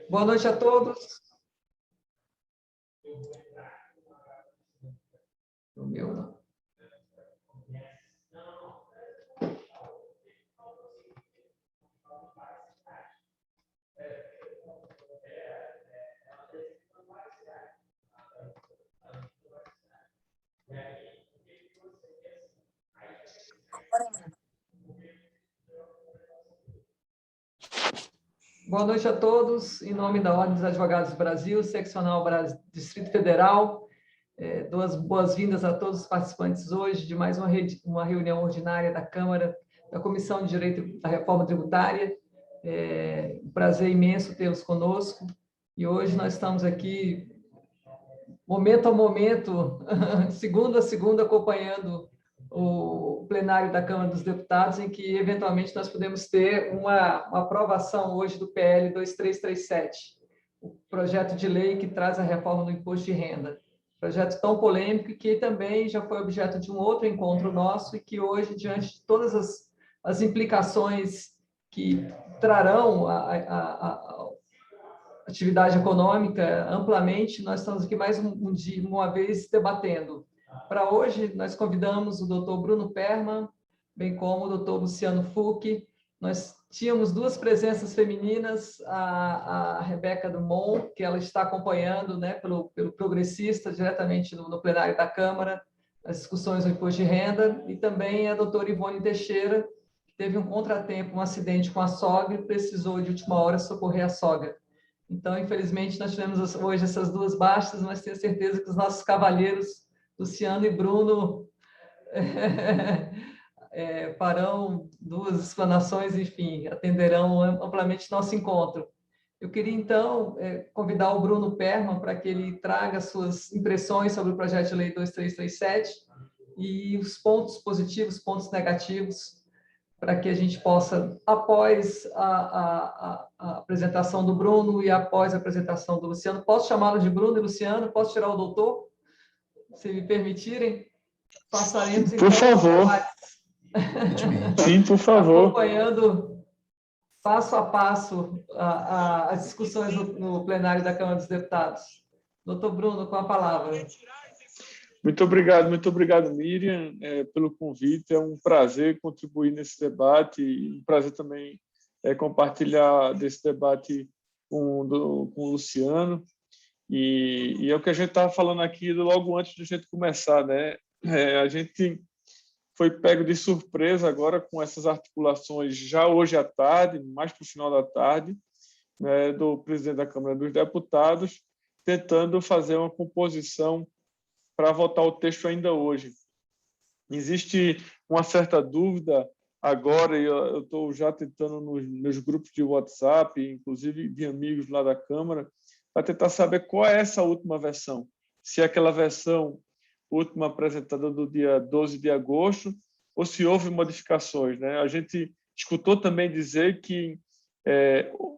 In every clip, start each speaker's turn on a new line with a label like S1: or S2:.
S1: Boa noite a todos. O meu não. Boa noite a todos. Em nome da Ordem dos Advogados do Brasil, Seccional Distrito Federal, duas boas-vindas a todos os participantes hoje de mais uma reunião ordinária da Câmara, da Comissão de Direito da Reforma Tributária. Um prazer imenso tê-los conosco. E hoje nós estamos aqui, momento a momento, segunda a segunda, acompanhando o plenário da Câmara dos Deputados, em que, eventualmente, nós podemos ter uma aprovação hoje do PL 2337, o projeto de lei que traz a reforma do imposto de renda. Projeto tão polêmico que também já foi objeto de um outro encontro nosso e que hoje, diante de todas as implicações que trarão a atividade econômica amplamente, nós estamos aqui mais uma vez debatendo. Para hoje, nós convidamos o doutor Bruno Perman, bem como o doutor Luciano Fucchi. Nós tínhamos duas presenças femininas, a Rebeca Dumont, que ela está acompanhando, né, pelo Progressista, diretamente no plenário da Câmara, as discussões do imposto de renda, e também a doutora Ivone Teixeira, que teve um contratempo, um acidente com a sogra e precisou, de última hora, socorrer a sogra. Então, infelizmente, nós tivemos hoje essas duas baixas, mas tenho certeza que os nossos cavalheiros, Luciano e Bruno, farão duas explanações, enfim, atenderão amplamente nosso encontro. Eu queria, então, convidar o Bruno Perman para que ele traga suas impressões sobre o projeto de lei 2337 e os pontos positivos, pontos negativos, para que a gente possa, após a apresentação do Bruno e após a apresentação do Luciano, posso chamá-lo de Bruno e Luciano? Posso tirar o doutor? Se me permitirem, passaremos, então,
S2: por favor. Sim, por favor.
S1: Acompanhando passo a passo as discussões no plenário da Câmara dos Deputados. Doutor Bruno, com a palavra.
S2: Muito obrigado, Miriam, pelo convite. É um prazer contribuir nesse debate e um prazer também compartilhar desse debate com o Luciano. E é o que a gente estava falando aqui logo antes de a gente começar, né? A gente foi pego de surpresa agora com essas articulações já hoje à tarde, mais para o final da tarde, né, do presidente da Câmara dos Deputados, tentando fazer uma composição para votar o texto ainda hoje. Existe uma certa dúvida agora, e eu estou já tentando nos meus grupos de WhatsApp, inclusive de amigos lá da Câmara, para tentar saber qual é essa última versão. Se é aquela versão última apresentada do dia 12 de agosto, ou se houve modificações, né? A gente escutou também dizer que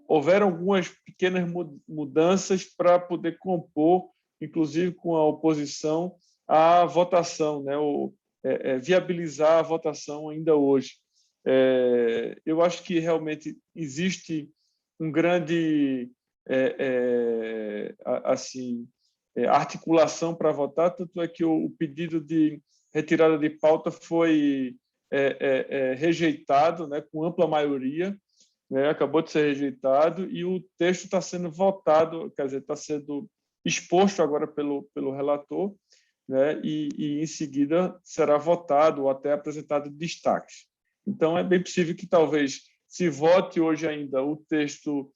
S2: houveram algumas pequenas mudanças para poder compor, inclusive com a oposição, a votação, né? Viabilizar a votação ainda hoje. Eu acho que realmente existe um grande articulação para votar, tanto é que o pedido de retirada de pauta foi rejeitado, né, com ampla maioria, né, acabou de ser rejeitado, e o texto está sendo votado, quer dizer, está sendo exposto agora pelo relator, né, e em seguida será votado ou até apresentado destaques. Então, é bem possível que talvez se vote hoje ainda o texto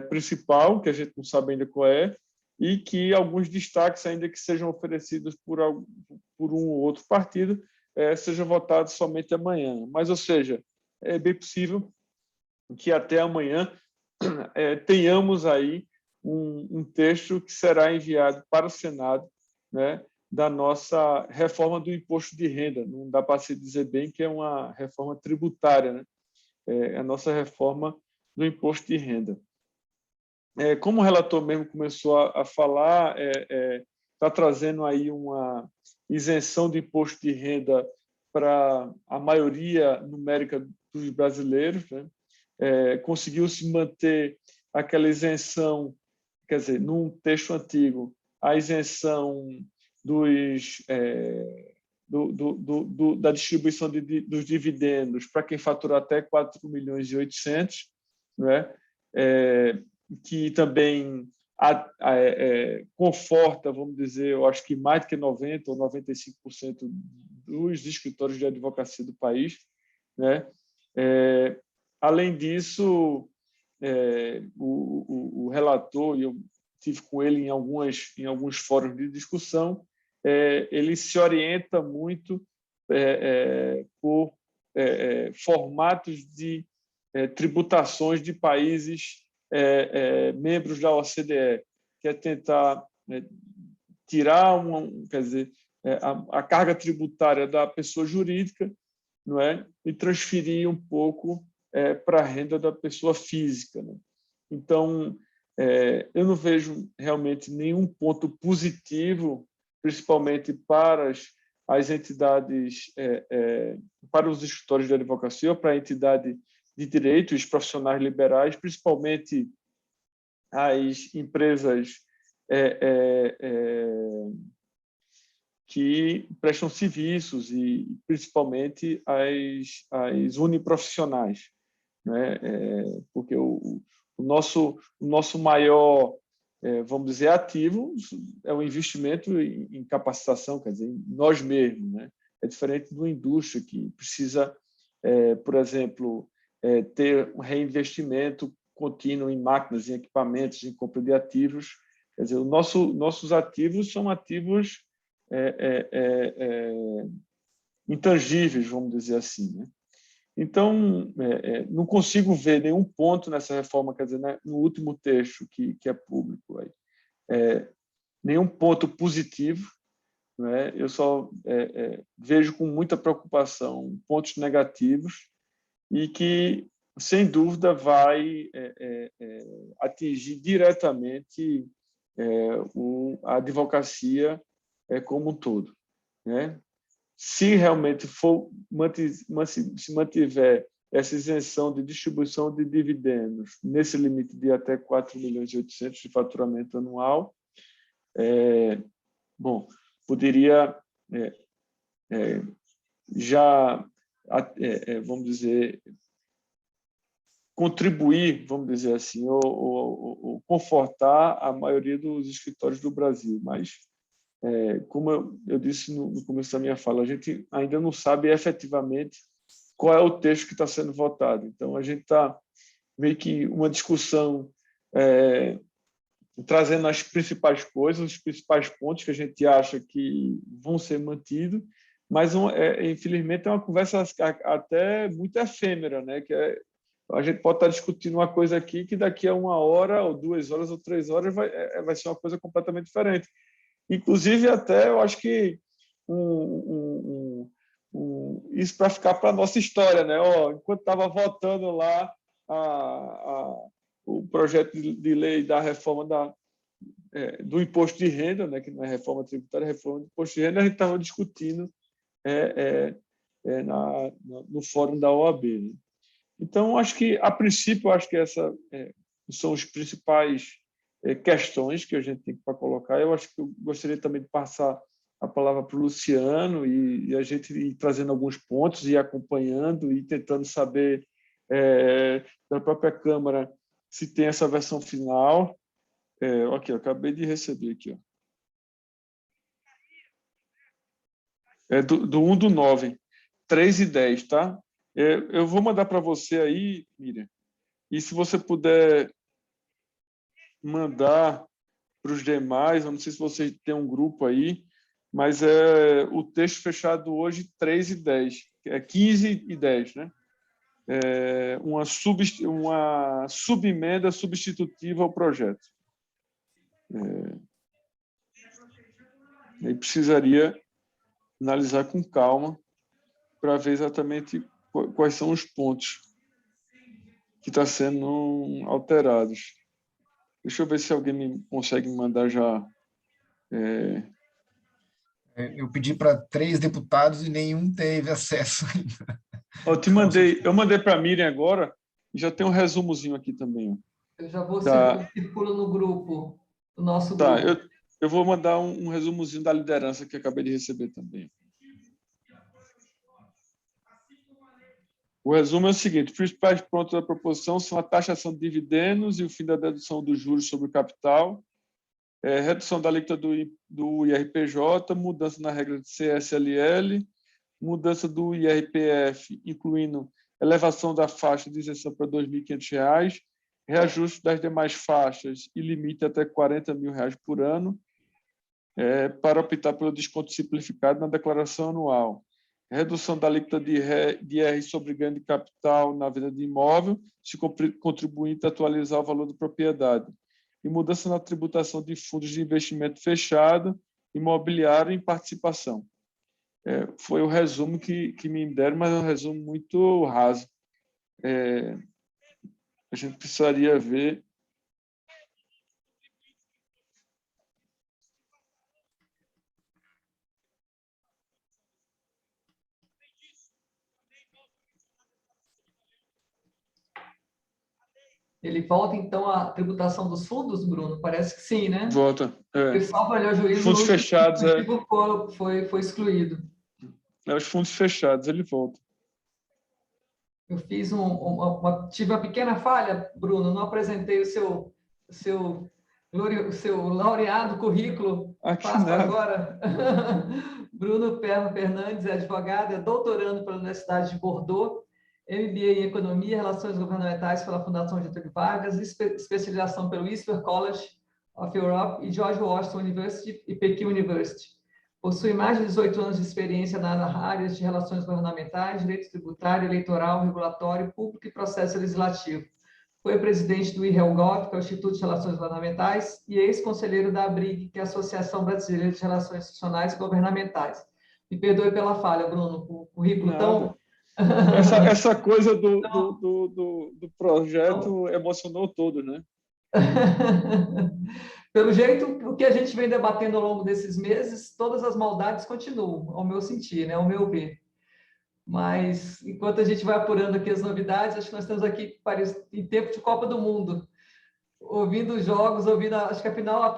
S2: principal, que a gente não sabe ainda qual é, e que alguns destaques, ainda que sejam oferecidos por um ou outro partido, sejam votados somente amanhã. Mas, ou seja, é bem possível que até amanhã tenhamos aí um texto que será enviado para o Senado, né, da nossa reforma do imposto de renda. Não dá para se dizer bem que é uma reforma tributária, né? É a nossa reforma do imposto de renda. Como o relator mesmo começou a falar, está trazendo aí uma isenção de imposto de renda para a maioria numérica dos brasileiros, né? Conseguiu se manter aquela isenção, quer dizer, num texto antigo, a isenção da distribuição dos dividendos para quem fatura até 4.800.000, né? Que também conforta, vamos dizer, eu acho que mais do que 90% ou 95% dos escritórios de advocacia do país, né? Além disso, o relator, e eu tive com ele em alguns fóruns de discussão, ele se orienta muito por formatos de tributações de países membros da OCDE, que é tentar tirar quer dizer, a carga tributária da pessoa jurídica, não é? E transferir um pouco para a renda da pessoa física, né? Então, eu não vejo realmente nenhum ponto positivo, principalmente para as entidades, para os escritórios de advocacia, ou para a entidade de direito, os profissionais liberais, principalmente as empresas que prestam serviços e principalmente as uniprofissionais, né? Porque o nosso maior, vamos dizer, ativo é o investimento em capacitação, quer dizer, em nós mesmos, né? É diferente da indústria que precisa, por exemplo, ter um reinvestimento contínuo em máquinas, em equipamentos, em compra de ativos. Quer dizer, nossos ativos são ativos intangíveis, vamos dizer assim, né? Então, não consigo ver nenhum ponto nessa reforma, quer dizer, né, no último texto que é público, nenhum ponto positivo, né? Eu só vejo com muita preocupação pontos negativos e que, sem dúvida, vai atingir diretamente a advocacia como um todo, né? Se realmente se mantiver essa isenção de distribuição de dividendos nesse limite de até 4.800.000 de faturamento anual, bom, poderia já, vamos dizer, contribuir, vamos dizer assim, ou confortar a maioria dos escritórios do Brasil, mas como eu disse no começo da minha fala, a gente ainda não sabe efetivamente qual é o texto que está sendo votado. Então, a gente está meio que uma discussão trazendo as principais coisas, os principais pontos que a gente acha que vão ser mantidos, mas, infelizmente, é uma conversa até muito efêmera, né? A gente pode estar discutindo uma coisa aqui que daqui a 1 hora, ou 2 horas, ou 3 horas vai ser uma coisa completamente diferente. Inclusive, até eu acho que isso para ficar para a nossa história, né? Enquanto estava votando lá o projeto de lei da reforma do imposto de renda, né? Que não é reforma tributária, é reforma do imposto de renda, a gente estava discutindo no fórum da OAB, né? Então, acho que, a princípio, acho que essas são os principais questões que a gente tem para colocar. Eu acho que eu gostaria também de passar a palavra para o Luciano e a gente ir trazendo alguns pontos e acompanhando e tentando saber da própria Câmara se tem essa versão final. Ok, eu acabei de receber aqui. Ó. Do 1/9, 3/10, tá? Eu vou mandar para você aí, Miriam, e se você puder mandar para os demais, eu não sei se você tem um grupo aí, mas o texto fechado hoje, 3/10, 15/10, né? Uma subemenda substitutiva ao projeto. Aí precisaria analisar com calma para ver exatamente quais são os pontos que estão sendo alterados. Deixa eu ver se alguém consegue me mandar já.
S3: Eu pedi para 3 deputados e nenhum teve acesso ainda.
S2: Eu mandei para a Miriam agora e já tem um resumozinho aqui também.
S1: Eu já vou
S2: Tá,
S1: circulo no grupo, no nosso
S2: tá.
S1: grupo.
S2: Eu vou mandar um resumozinho da liderança que acabei de receber também. O resumo é o seguinte: os principais pontos da proposição são a taxação de dividendos e o fim da dedução dos juros sobre o capital, redução da alíquota do IRPJ, mudança na regra de CSLL, mudança do IRPF, incluindo elevação da faixa de isenção para R$ 2.500, reajuste das demais faixas e limite até R$ 40.000 por ano, para optar pelo desconto simplificado na declaração anual. Redução da alíquota de IR sobre ganho de capital na venda de imóvel, se contribuinte a atualizar o valor da propriedade. E mudança na tributação de fundos de investimento fechado, imobiliário em participação. Foi o resumo que me deram, mas é um resumo muito raso. A gente precisaria ver.
S1: Ele volta, então, à tributação dos fundos, Bruno? Parece que sim, né?
S2: Volta.
S1: Porque, salvo melhor juízo, no
S2: Fundos
S1: último
S2: fechados.
S1: dispositivo foi excluído.
S2: Os fundos fechados, ele volta.
S1: Eu fiz tive uma pequena falha, Bruno, não apresentei o seu laureado currículo.
S2: Aqui
S1: Faço
S2: nada.
S1: agora. Bruno Perno Fernandes é advogado, é doutorando pela Universidade de Bordeaux, MBA em Economia e Relações Governamentais pela Fundação Getúlio Vargas, especialização pelo Eastman College of Europe e George Washington University e Peking University. Possui mais de 18 anos de experiência nas áreas de relações governamentais, direito tributário, eleitoral, regulatório, público e processo legislativo. Foi presidente do IRELGOV, que é o Instituto de Relações Governamentais, e ex-conselheiro da ABRIG, que é a Associação Brasileira de Relações Institucionais e Governamentais. Me perdoe pela falha, Bruno, o currículo tão...
S2: Essa coisa do projeto emocionou todo, né?
S1: Pelo jeito, o que a gente vem debatendo ao longo desses meses, todas as maldades continuam, ao meu sentir, né, ao meu ver. Mas, enquanto a gente vai apurando aqui as novidades, acho que nós estamos aqui em tempo de Copa do Mundo, ouvindo os jogos, acho que a final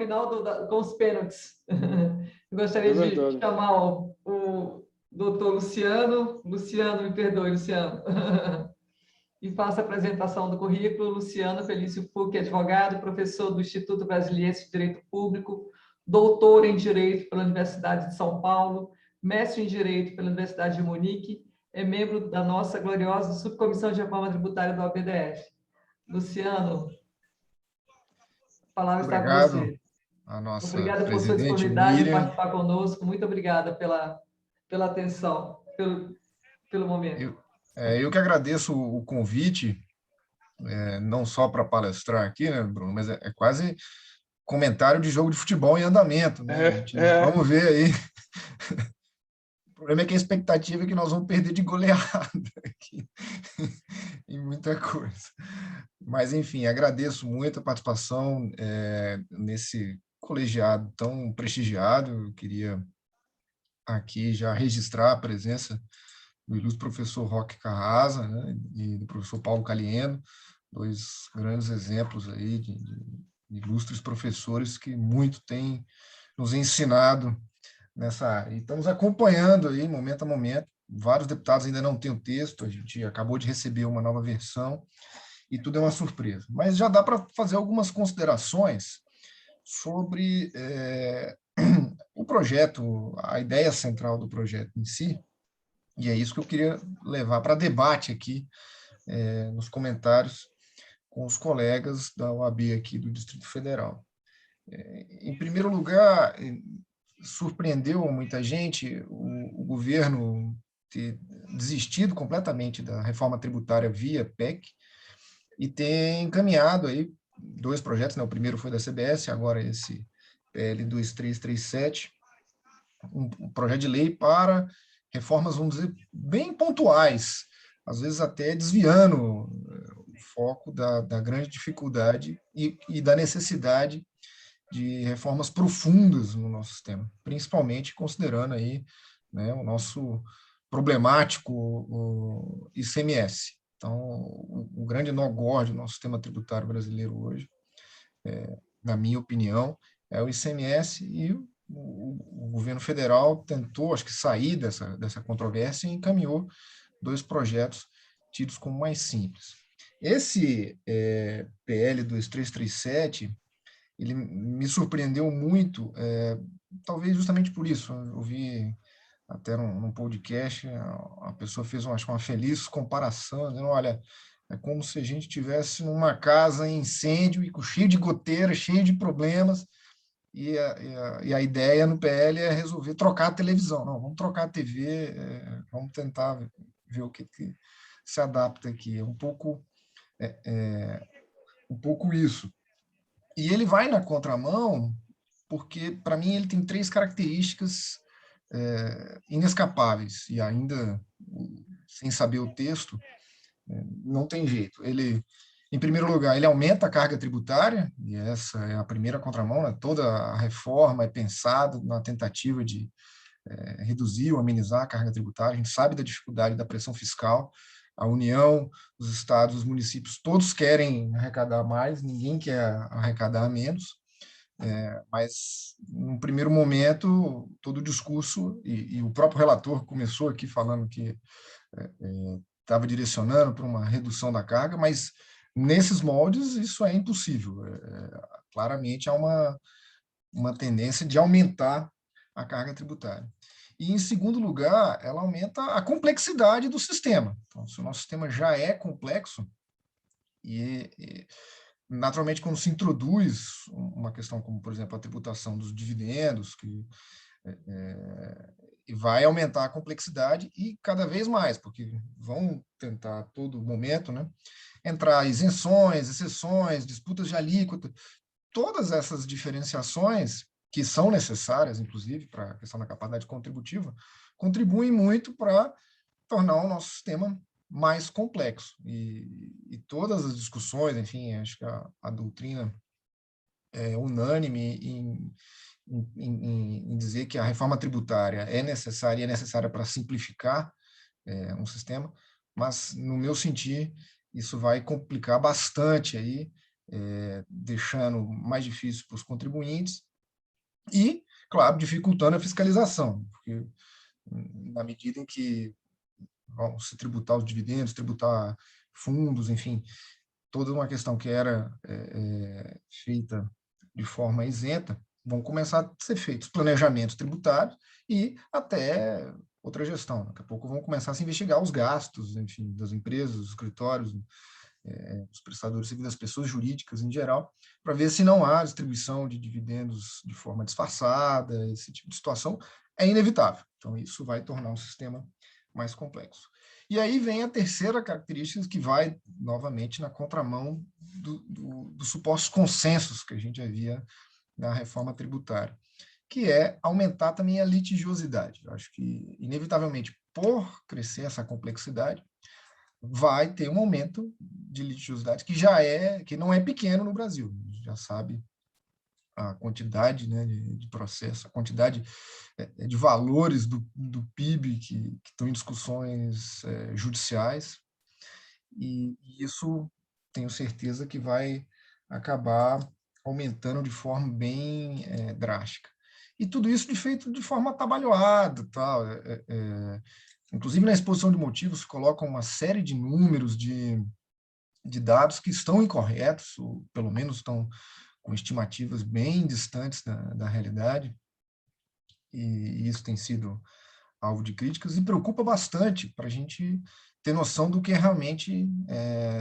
S1: com os pênaltis. Eu gostaria de chamar o doutor Luciano. Luciano, me perdoe, Luciano. E faço a apresentação do currículo. Luciano Felício Pucci, advogado, professor do Instituto Brasileiro de Direito Público, doutor em Direito pela Universidade de São Paulo, mestre em Direito pela Universidade de Munique, é membro da nossa gloriosa Subcomissão de Reforma Tributária da OBDF. Luciano, a palavra está com você.
S3: A nossa
S1: obrigada por sua disponibilidade de participar conosco. Muito obrigada pela atenção, pelo momento.
S3: Eu que agradeço o convite, não só para palestrar aqui, né, Bruno, mas é quase comentário de jogo de futebol em andamento, né? Vamos ver aí. O problema é que a expectativa é que nós vamos perder de goleada aqui em muita coisa. Mas, enfim, agradeço muito a participação nesse colegiado tão prestigiado. Eu queria aqui já registrar a presença do ilustre professor Roque Carrasa, né, e do professor Paulo Caliendo, dois grandes exemplos aí de ilustres professores que muito têm nos ensinado nessa área. E estamos acompanhando aí, momento a momento. Vários deputados ainda não têm o texto, a gente acabou de receber uma nova versão, e tudo é uma surpresa. Mas já dá para fazer algumas considerações sobre o projeto, a ideia central do projeto em si, e é isso que eu queria levar para debate aqui, nos comentários com os colegas da OAB aqui do Distrito Federal. Em primeiro lugar, surpreendeu muita gente o governo ter desistido completamente da reforma tributária via PEC e ter encaminhado aí 2 projetos, né? O primeiro foi da CBS, agora esse PL 2337, um projeto de lei para reformas, vamos dizer, bem pontuais, às vezes até desviando o foco da grande dificuldade e da necessidade de reformas profundas no nosso sistema, principalmente considerando aí, né, o nosso problemático o ICMS. Então, o grande nó gordo do nosso sistema tributário brasileiro hoje, na minha opinião, é o ICMS, e o governo federal tentou, acho que, sair dessa controvérsia e encaminhou 2 projetos tidos como mais simples. Esse PL 2337, ele me surpreendeu muito, talvez justamente por isso. Eu vi até num podcast, a pessoa fez uma feliz comparação, dizendo, olha, é como se a gente tivesse numa casa em incêndio, e cheio de goteiras, cheio de problemas, e a ideia no PL é resolver trocar a televisão. Não, vamos trocar a TV, vamos tentar ver o que se adapta aqui. É um pouco isso. E ele vai na contramão, porque, para mim, ele tem 3 características inescapáveis, e ainda, sem saber o texto, não tem jeito. Ele, em primeiro lugar, ele aumenta a carga tributária, e essa é a primeira contramão, né? Toda a reforma é pensada na tentativa de reduzir ou amenizar a carga tributária. A gente sabe da dificuldade da pressão fiscal. A União, os estados, os municípios, todos querem arrecadar mais, ninguém quer arrecadar menos. Mas, num primeiro momento, todo o discurso, e o próprio relator começou aqui falando que estava direcionando para uma redução da carga, mas, nesses moldes, isso é impossível. Claramente, há uma tendência de aumentar a carga tributária. E, em segundo lugar, ela aumenta a complexidade do sistema. Então, se o nosso sistema já é complexo, naturalmente, quando se introduz uma questão como, por exemplo, a tributação dos dividendos, que vai aumentar a complexidade, e cada vez mais, porque vão tentar a todo momento, né, entrar isenções, exceções, disputas de alíquota, todas essas diferenciações, que são necessárias, inclusive, para a questão da capacidade contributiva, contribuem muito para tornar o nosso sistema mais complexo. E todas as discussões, enfim, acho que a doutrina é unânime em dizer que a reforma tributária é necessária para simplificar um sistema, mas, no meu sentir, isso vai complicar bastante aí, deixando mais difícil para os contribuintes e, claro, dificultando a fiscalização, porque, na medida em que vão se tributar os dividendos, tributar fundos, enfim, toda uma questão que era feita de forma isenta, vão começar a ser feitos planejamentos tributários e até outra gestão. Daqui a pouco vão começar a se investigar os gastos, enfim, das empresas, dos escritórios, dos prestadores de serviços, das pessoas jurídicas em geral, para ver se não há distribuição de dividendos de forma disfarçada. Esse tipo de situação é inevitável. Então, isso vai tornar o sistema mais complexo. E aí vem a terceira característica, que vai, novamente, na contramão dos supostos consensos que a gente havia na reforma tributária, que é aumentar também a litigiosidade. Eu acho que, inevitavelmente, por crescer essa complexidade, vai ter um aumento de litigiosidade que não é pequeno no Brasil. A gente já sabe a quantidade, né, de processo, a quantidade de valores do PIB que estão em discussões judiciais, e isso tenho certeza que vai acabar aumentando de forma bem drástica. E tudo isso feito de forma atabalhoada, tal. Inclusive, na exposição de motivos, colocam uma série de números, de dados que estão incorretos, ou pelo menos estão com estimativas bem distantes da realidade, e isso tem sido alvo de críticas, e preocupa bastante para a gente ter noção do que realmente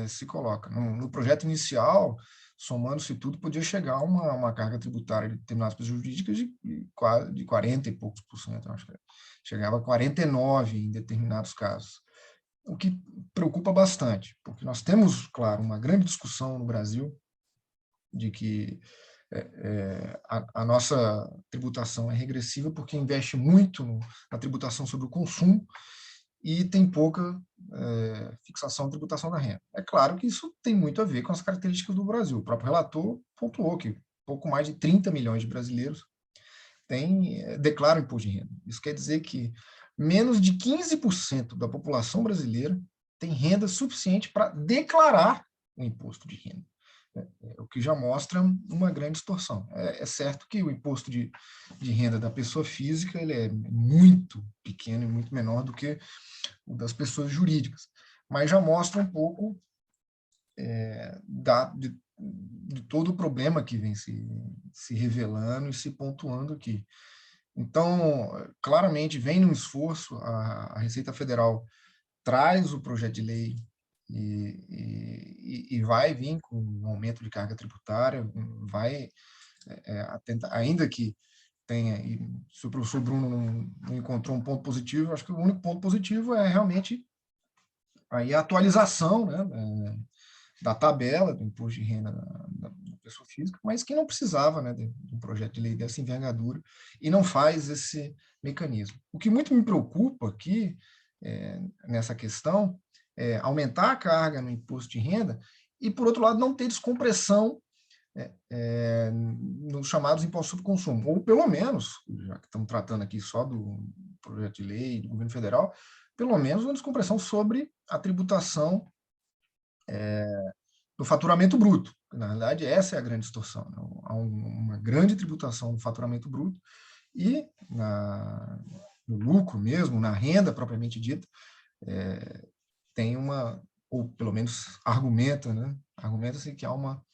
S3: se coloca. No projeto inicial, somando-se tudo, podia chegar a uma carga tributária de determinadas pessoas jurídicas de 40 e poucos por cento, acho que chegava a 49% em determinados casos, o que preocupa bastante, porque nós temos, claro, uma grande discussão no Brasil de que a nossa tributação é regressiva porque investe muito na tributação sobre o consumo e tem pouca fixação da tributação da renda. É claro que isso tem muito a ver com as características do Brasil. O próprio relator pontuou que pouco mais de 30 milhões de brasileiros declaram imposto de renda. Isso quer dizer que menos de 15% da população brasileira tem renda suficiente para declarar o imposto de renda, o que já mostra uma grande distorção. É certo que o imposto de renda da pessoa física ele é muito pequeno e muito menor do que o das pessoas jurídicas, mas já mostra um pouco de todo o problema que vem se revelando e se pontuando aqui. Então, claramente, vem num esforço, a Receita Federal traz o projeto de lei e vai vir com um aumento de carga tributária, vai atentar, ainda que tenha, e se o professor Bruno não encontrou um ponto positivo, acho que o único ponto positivo é realmente aí a atualização, né, da tabela do imposto de renda da pessoa física, mas que não precisava, né, de um projeto de lei dessa envergadura e não faz esse mecanismo. O que muito me preocupa aqui, nessa questão, é aumentar a carga no imposto de renda e, por outro lado, não ter descompressão nos chamados impostos sobre consumo, ou pelo menos, já que estamos tratando aqui só do projeto de lei do governo federal, pelo menos uma descompressão sobre a tributação do faturamento bruto. Na realidade, essa é a grande distorção. Né? Há uma grande tributação no faturamento bruto e no lucro mesmo, na renda propriamente dita, tem ou pelo menos argumenta-se que há uma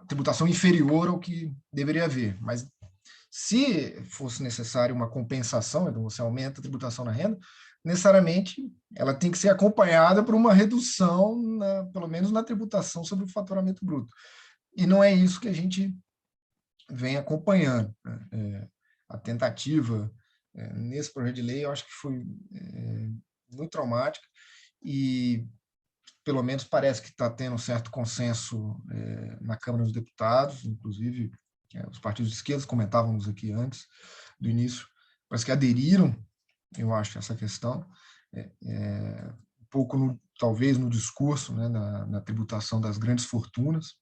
S3: tributação inferior ao que deveria haver. Mas se fosse necessário uma compensação, então você aumenta a tributação na renda, necessariamente ela tem que ser acompanhada por uma redução, pelo menos na tributação sobre o faturamento bruto. E não é isso que a gente vem acompanhando. A tentativa nesse projeto de lei, eu acho que foi muito traumática e, pelo menos, parece que está tendo um certo consenso na Câmara dos Deputados, inclusive os partidos de esquerda, comentávamos aqui antes do início, parece que aderiram, eu acho, essa questão, um pouco, talvez, no discurso, né, na tributação das grandes fortunas,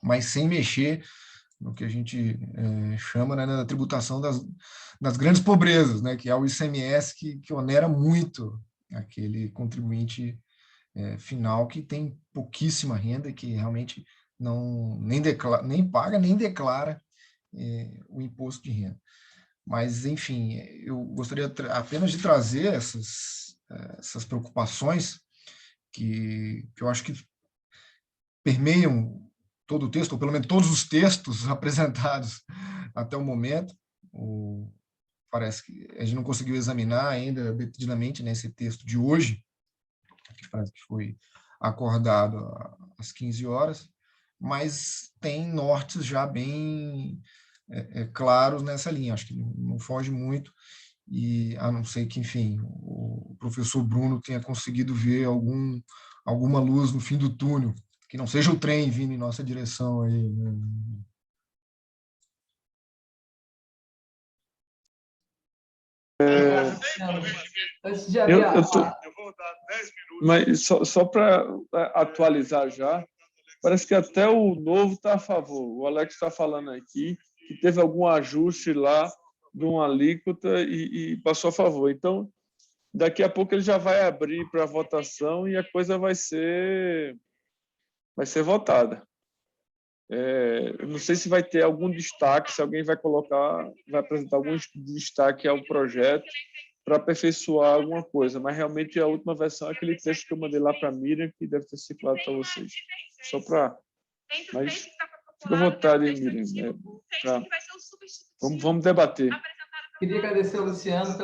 S3: mas sem mexer no que a gente chama, né, na tributação das grandes pobrezas, né, que é o ICMS, que onera muito aquele contribuinte final que tem pouquíssima renda e que realmente nem paga, nem declara o imposto de renda. Mas, enfim, eu gostaria apenas de trazer essas preocupações que eu acho que permeiam todo o texto, ou pelo menos todos os textos apresentados até o momento. Parece que a gente não conseguiu examinar ainda detidamente nesse texto de hoje, que parece que foi acordado às 15 horas, mas tem nortes já bem claros nessa linha. Acho que não foge muito, e a não ser que, enfim, o professor Bruno tenha conseguido ver alguma luz no fim do túnel, que não seja o trem vindo em nossa direção aí, né?
S2: Eu vou dar 10 minutos. Mas só para atualizar já, parece que até o Novo está a favor. O Alex está falando aqui que teve algum ajuste lá de uma alíquota e passou a favor. Então, daqui a pouco ele já vai abrir para votação e a coisa vai ser votada. Eu não sei se vai ter algum destaque, se alguém vai apresentar algum destaque ao projeto para aperfeiçoar alguma coisa, mas realmente a última versão é aquele texto que eu mandei lá para a Miriam, que deve ter circulado para vocês. Só para... Mas fica à vontade, Miriam. Vamos debater.
S1: Queria agradecer ao Luciano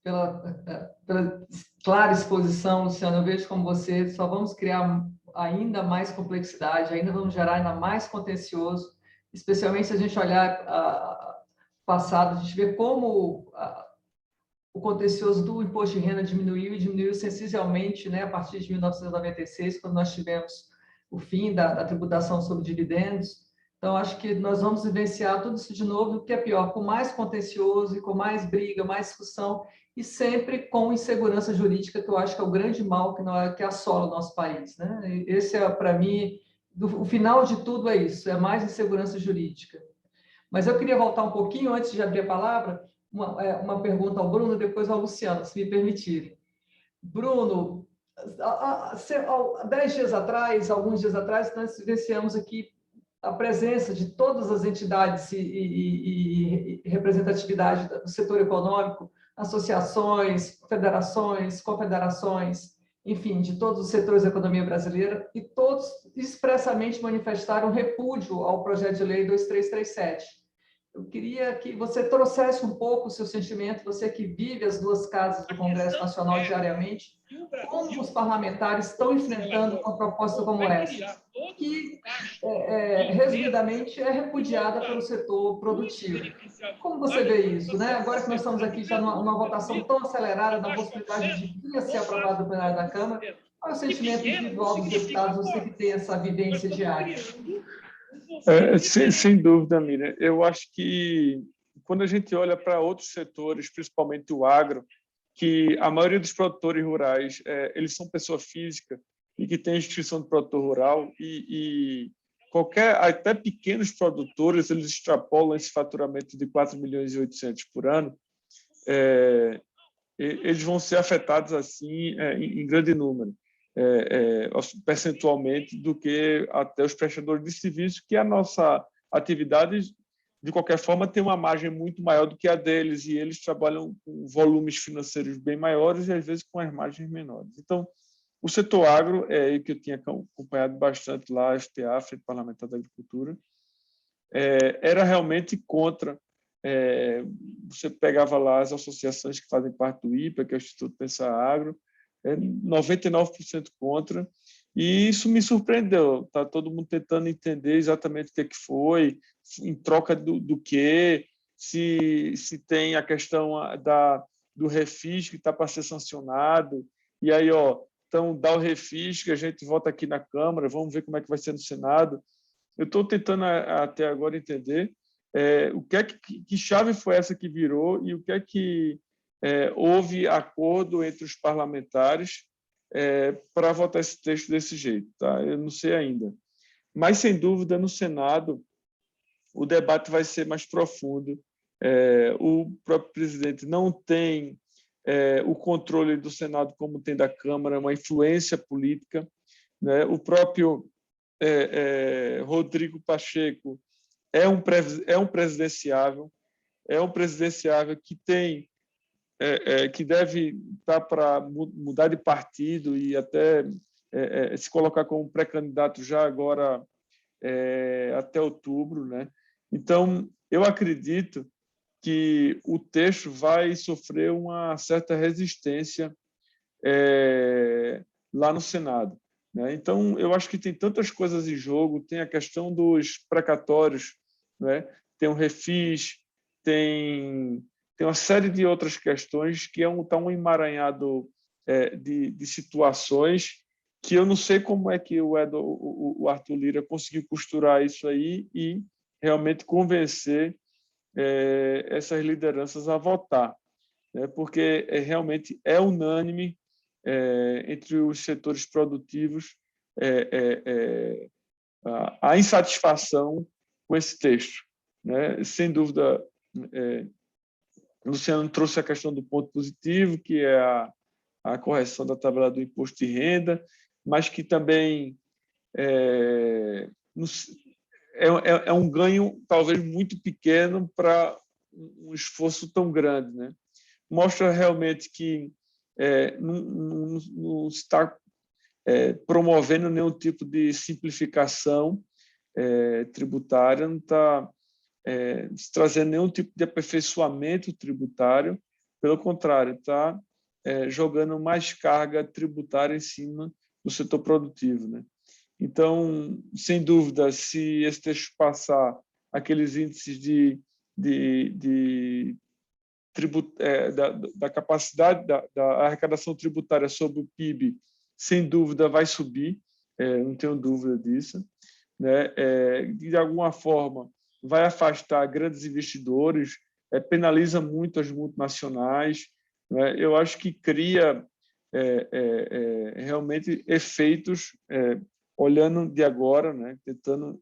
S1: pela clara exposição, Luciano. Eu vejo como você, só vamos criar ainda mais complexidade, ainda vamos gerar ainda mais contencioso, especialmente se a gente olhar passado, a gente vê como o contencioso do imposto de renda diminuiu sensivelmente, né, a partir de 1996, quando nós tivemos o fim da tributação sobre dividendos. Então, acho que nós vamos vivenciar tudo isso de novo, o que é pior, com mais contencioso e com mais briga, mais discussão, e sempre com insegurança jurídica, que eu acho que é o grande mal que assola o nosso país, né? Esse é, para mim, o final de tudo é isso, é mais insegurança jurídica. Mas eu queria voltar um pouquinho, antes de abrir a palavra, uma pergunta ao Bruno, depois ao Luciano, se me permitirem. Bruno, há 10 dias atrás, alguns dias atrás, nós vivenciamos aqui a presença de todas as entidades e representatividade do setor econômico, associações, federações, confederações, enfim, de todos os setores da economia brasileira, e todos expressamente manifestaram repúdio ao projeto de lei 2337. Eu queria que você trouxesse um pouco o seu sentimento, você que vive as duas casas do Congresso Nacional diariamente, como os parlamentares estão enfrentando uma proposta como essa, que, resumidamente, é repudiada pelo setor produtivo. Como você vê isso, né? Agora que nós estamos aqui já numa votação tão acelerada, na possibilidade de vir a ser aprovado no plenário da Câmara, qual é o sentimento individual dos deputados, você que tem essa vivência diária?
S2: Sem dúvida, Miriam. Eu acho que quando a gente olha para outros setores, principalmente o agro, que a maioria dos produtores rurais, eles são pessoa física e que tem inscrição de produtor rural e até pequenos produtores, eles extrapolam esse faturamento de 4 milhões e 800 por ano, eles vão ser afetados assim em grande número. Percentualmente do que até os prestadores de serviço, que a nossa atividade, de qualquer forma, tem uma margem muito maior do que a deles, e eles trabalham com volumes financeiros bem maiores e, às vezes, com as margens menores. Então, o setor agro, que eu tinha acompanhado bastante lá, a FPA, Frente Parlamentar da Agricultura, era realmente contra. Você pegava lá as associações que fazem parte do IPA, que é o Instituto Pensar Agro, 99% contra, e isso me surpreendeu. Tá todo mundo tentando entender exatamente o que foi, em troca do que, se tem a questão do refis que está para ser sancionado, e aí, então dá o refis que a gente vota aqui na Câmara, vamos ver como é que vai ser no Senado. Eu estou tentando até agora entender o que chave foi essa que virou e o que houve acordo entre os parlamentares para votar esse texto desse jeito. Tá? Eu não sei ainda. Mas, sem dúvida, no Senado, o debate vai ser mais profundo. O próprio presidente não tem o controle do Senado como tem da Câmara, uma influência política. Né? O próprio Rodrigo Pacheco é um presidenciável que tem que deve estar para mudar de partido e até se colocar como pré-candidato já agora até outubro, né? Então, eu acredito que o texto vai sofrer uma certa resistência lá no Senado, né? Então, eu acho que tem tantas coisas em jogo, tem a questão dos precatórios, né? Tem o refis, tem uma série de outras questões que está um emaranhado de situações que eu não sei como é que o Arthur Lira conseguiu costurar isso aí e realmente convencer essas lideranças a votar, né? Porque realmente é unânime entre os setores produtivos a insatisfação com esse texto, né? Sem dúvida, Luciano trouxe a questão do ponto positivo, que é a correção da tabela do imposto de renda, mas que também é um ganho talvez muito pequeno para um esforço tão grande, né? Mostra realmente que não está promovendo nenhum tipo de simplificação tributária, não está trazendo nenhum tipo de aperfeiçoamento tributário, pelo contrário, está jogando mais carga tributária em cima do setor produtivo, né? Então, sem dúvida, se esse texto passar aqueles índices da capacidade da arrecadação tributária sobre o PIB, sem dúvida vai subir, não tenho dúvida disso, né? De alguma forma vai afastar grandes investidores, penaliza muito as multinacionais, né? Eu acho que cria realmente efeitos, olhando de agora, né? Tentando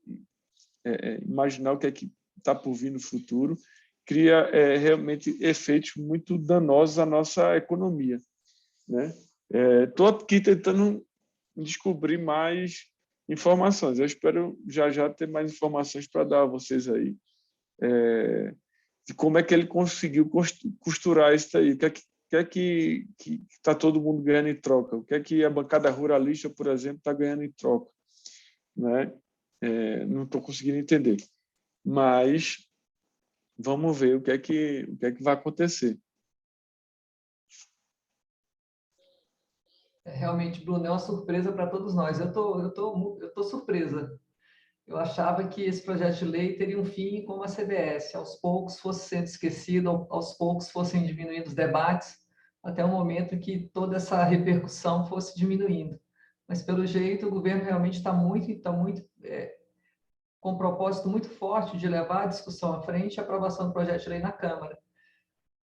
S2: imaginar o que é que está por vir no futuro, cria realmente efeitos muito danosos à nossa economia, né? Estou aqui tentando descobrir mais informações. Eu espero já ter mais informações para dar a vocês aí, de como é que ele conseguiu costurar isso aí. O que é que está todo mundo ganhando em troca? O que é que a bancada ruralista, por exemplo, está ganhando em troca? Né? Não estou conseguindo entender. Mas vamos ver o que é que vai acontecer.
S1: Realmente, Bruno, é uma surpresa para todos nós. Eu tô surpresa. Eu achava que esse projeto de lei teria um fim como a CDS, aos poucos fosse sendo esquecido, aos poucos fossem diminuindo os debates, até o momento que toda essa repercussão fosse diminuindo. Mas, pelo jeito, o governo realmente está muito com um propósito muito forte de levar a discussão à frente e a aprovação do projeto de lei na Câmara.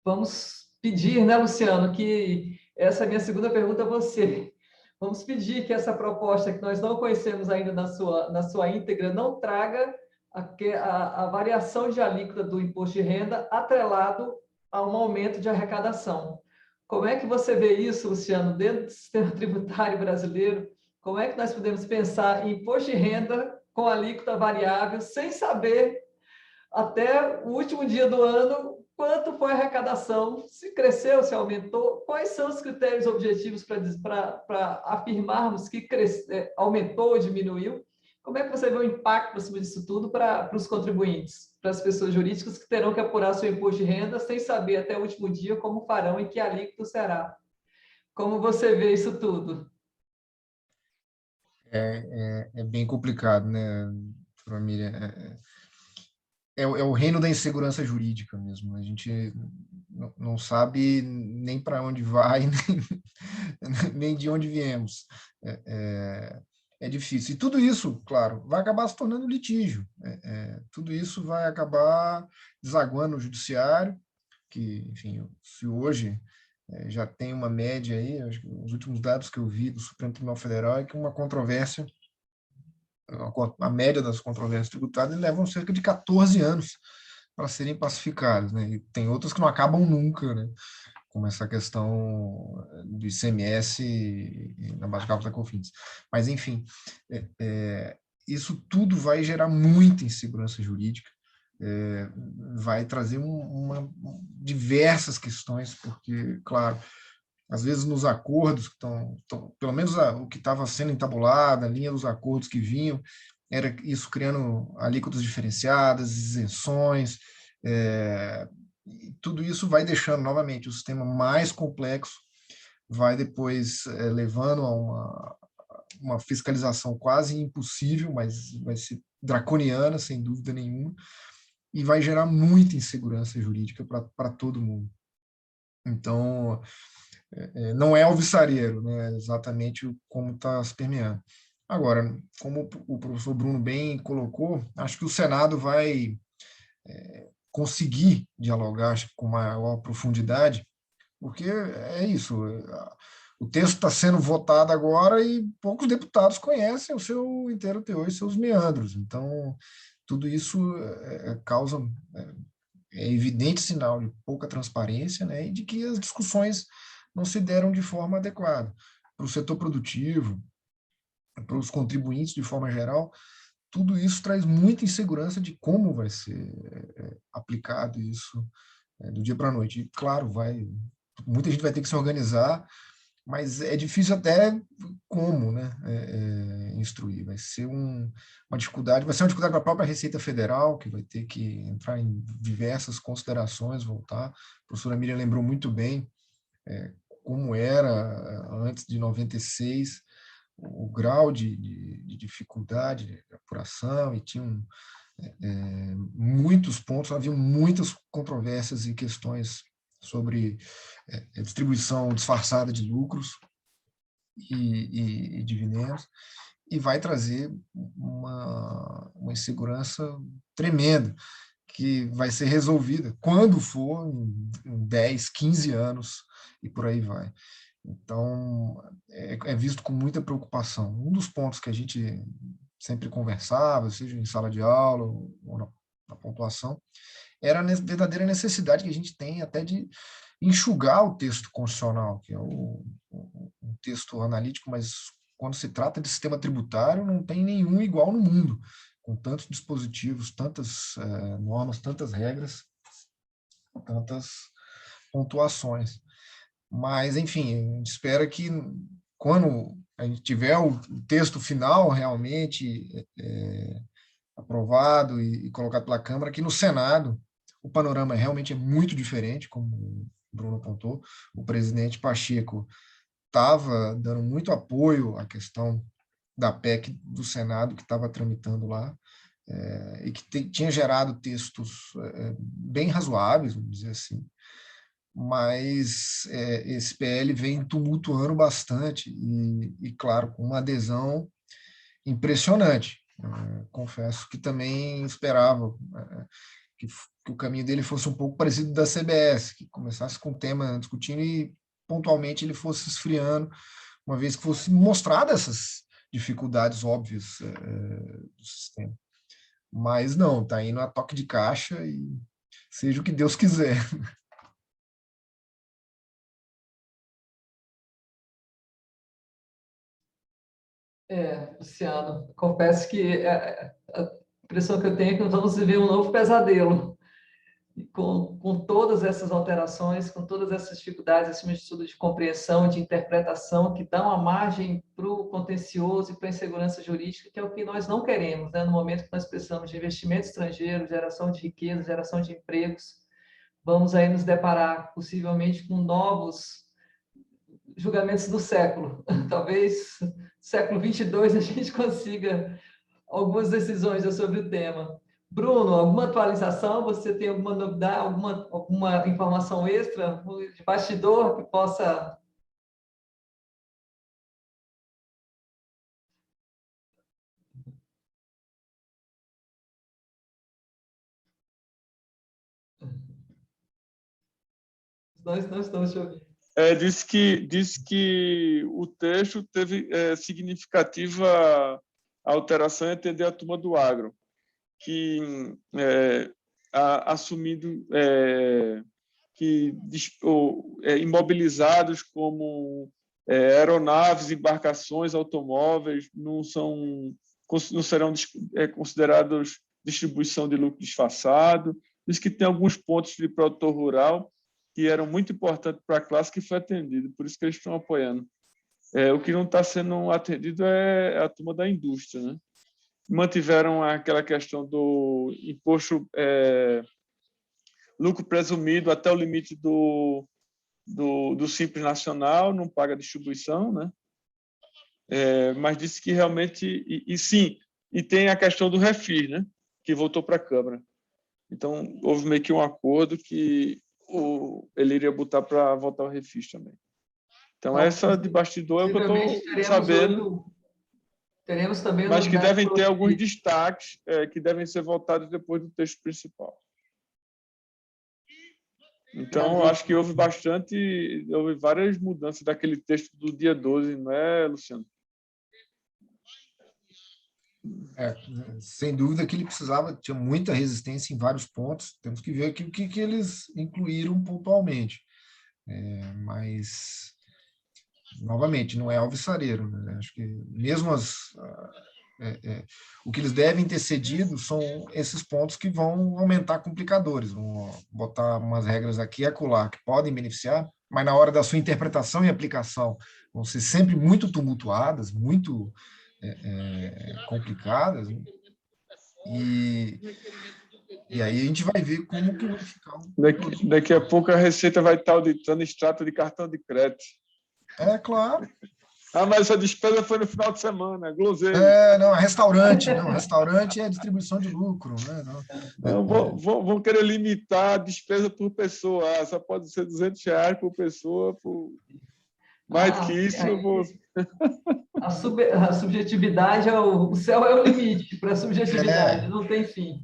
S1: Vamos pedir, né, Luciano, que essa é a minha segunda pergunta a você. Vamos pedir que essa proposta, que nós não conhecemos ainda na sua íntegra, não traga a variação de alíquota do imposto de renda atrelado a um aumento de arrecadação. Como é que você vê isso, Luciano, dentro do sistema tributário brasileiro? Como é que nós podemos pensar em imposto de renda com alíquota variável, sem saber, até o último dia do ano, quanto foi a arrecadação, se cresceu, se aumentou, quais são os critérios objetivos para afirmarmos que aumentou ou diminuiu? Como é que você vê o impacto por cima disso tudo para os contribuintes, para as pessoas jurídicas que terão que apurar seu imposto de renda sem saber até o último dia como farão e que alíquota será? Como você vê isso tudo?
S3: É bem complicado, né, família? É o reino da insegurança jurídica mesmo. A gente não sabe nem para onde vai, nem de onde viemos. É difícil. E tudo isso, claro, vai acabar se tornando litígio. Tudo isso vai acabar desaguando no judiciário, que, enfim, se hoje já tem uma média aí, acho que os últimos dados que eu vi do Supremo Tribunal Federal é que uma controvérsia, a média das controvérsias tributárias levam cerca de 14 anos para serem pacificadas, né? E tem outras que não acabam nunca, né? Como essa questão do ICMS na base de cálculo da COFINS. Mas, enfim, isso tudo vai gerar muita insegurança jurídica, vai trazer diversas questões, porque, claro, às vezes nos acordos, pelo menos o que estava sendo entabulado, a linha dos acordos que vinham, era isso criando alíquotas diferenciadas, isenções, tudo isso vai deixando, novamente, o sistema mais complexo, vai depois levando a uma fiscalização quase impossível, mas vai ser draconiana, sem dúvida nenhuma, e vai gerar muita insegurança jurídica para todo mundo. Então, não é alvissareiro, né? Exatamente como está se permeando. Agora, como o professor Bruno bem colocou, acho que o Senado vai conseguir dialogar, acho, com maior profundidade, porque é isso, o texto está sendo votado agora e poucos deputados conhecem o seu inteiro teor e seus meandros. Então, tudo isso causa evidente sinal de pouca transparência, né, e de que as discussões não se deram de forma adequada. Para o setor produtivo, para os contribuintes de forma geral, tudo isso traz muita insegurança de como vai ser aplicado isso do dia para a noite. E, claro, muita gente vai ter que se organizar, mas é difícil até como, né, instruir. Vai ser uma dificuldade para a própria Receita Federal, que vai ter que entrar em diversas considerações, voltar. A professora Miriam lembrou muito bem como era antes de 96, o grau de dificuldade de apuração, e tinham muitos pontos, havia muitas controvérsias e questões sobre distribuição disfarçada de lucros e dividendos, e vai trazer uma insegurança tremenda, que vai ser resolvida quando for em 10, 15 anos, e por aí vai. Então, é visto com muita preocupação. Um dos pontos que a gente sempre conversava, seja em sala de aula ou na pontuação, era a verdadeira necessidade que a gente tem até de enxugar o texto constitucional, que é um texto analítico, mas quando se trata de sistema tributário, não tem nenhum igual no mundo, com tantos dispositivos, tantas normas, tantas regras, tantas pontuações. Mas, enfim, a gente espera que quando a gente tiver o texto final realmente aprovado e colocado pela Câmara, que no Senado o panorama realmente é muito diferente, como o Bruno apontou. O presidente Pacheco estava dando muito apoio à questão da PEC do Senado, que estava tramitando lá, e que tinha gerado textos bem razoáveis, vamos dizer assim, mas esse PL vem tumultuando bastante e, claro, com uma adesão impressionante. Confesso que também esperava que o caminho dele fosse um pouco parecido da CBS, que começasse com o tema discutindo e pontualmente ele fosse esfriando, uma vez que fosse mostrada essas dificuldades óbvias do sistema. Mas não, está indo a toque de caixa e seja o que Deus quiser.
S1: Luciano, confesso que a impressão que eu tenho é que nós vamos viver um novo pesadelo, com todas essas alterações, com todas essas dificuldades, acima de tudo, de compreensão, de interpretação, que dão a margem para o contencioso e para a insegurança jurídica, que é o que nós não queremos, né? No momento que nós precisamos de investimento estrangeiro, geração de riqueza, geração de empregos, vamos aí nos deparar, possivelmente, com novos julgamentos do século. Talvez no século 22 a gente consiga algumas decisões sobre o tema. Bruno, alguma atualização? Você tem alguma novidade, alguma informação extra de bastidor que possa... Nós não estamos te ouvindo.
S2: Diz que o texto teve significativa alteração em atender a turma do agro, que assumindo que imobilizados como aeronaves, embarcações, automóveis não serão considerados distribuição de lucro disfarçado. Diz que tem alguns pontos de produtor rural que eram muito importantes para a classe que foi atendido, por isso que eles estão apoiando. O que não está sendo atendido é a turma da indústria, né? Mantiveram aquela questão do imposto lucro presumido até o limite do Simples Nacional, não paga distribuição, né? Mas disse que realmente... sim, e tem a questão do refis, né? Que voltou para a Câmara. Então, houve meio que um acordo que ele iria botar para votar o refis também. Então, essa de bastidor é o que eu estou sabendo.
S1: Teremos também
S2: mas que devem ter alguns destaques que devem ser votados depois do texto principal. Então, acho que houve várias mudanças daquele texto do dia 12, não é, Luciano?
S3: Sem dúvida que ele tinha muita resistência em vários pontos, temos que ver o que eles incluíram pontualmente. Mas, novamente, não é alvissareiro, né? Acho que mesmo o que eles devem ter cedido são esses pontos que vão aumentar complicadores, vão botar umas regras aqui e acolá que podem beneficiar, mas na hora da sua interpretação e aplicação vão ser sempre muito tumultuadas, muito complicadas, e aí a gente vai ver como que vai ficar.
S2: Daqui a pouco a Receita vai estar auditando extrato de cartão de crédito.
S3: Claro.
S2: Mas a despesa foi no final de semana, gloseiro.
S3: Não, restaurante é distribuição de lucro, né?
S2: Vão querer limitar a despesa por pessoa, só pode ser R$200 por pessoa, mais que isso eu vou...
S1: A subjetividade, o céu é o limite para a subjetividade, não tem fim.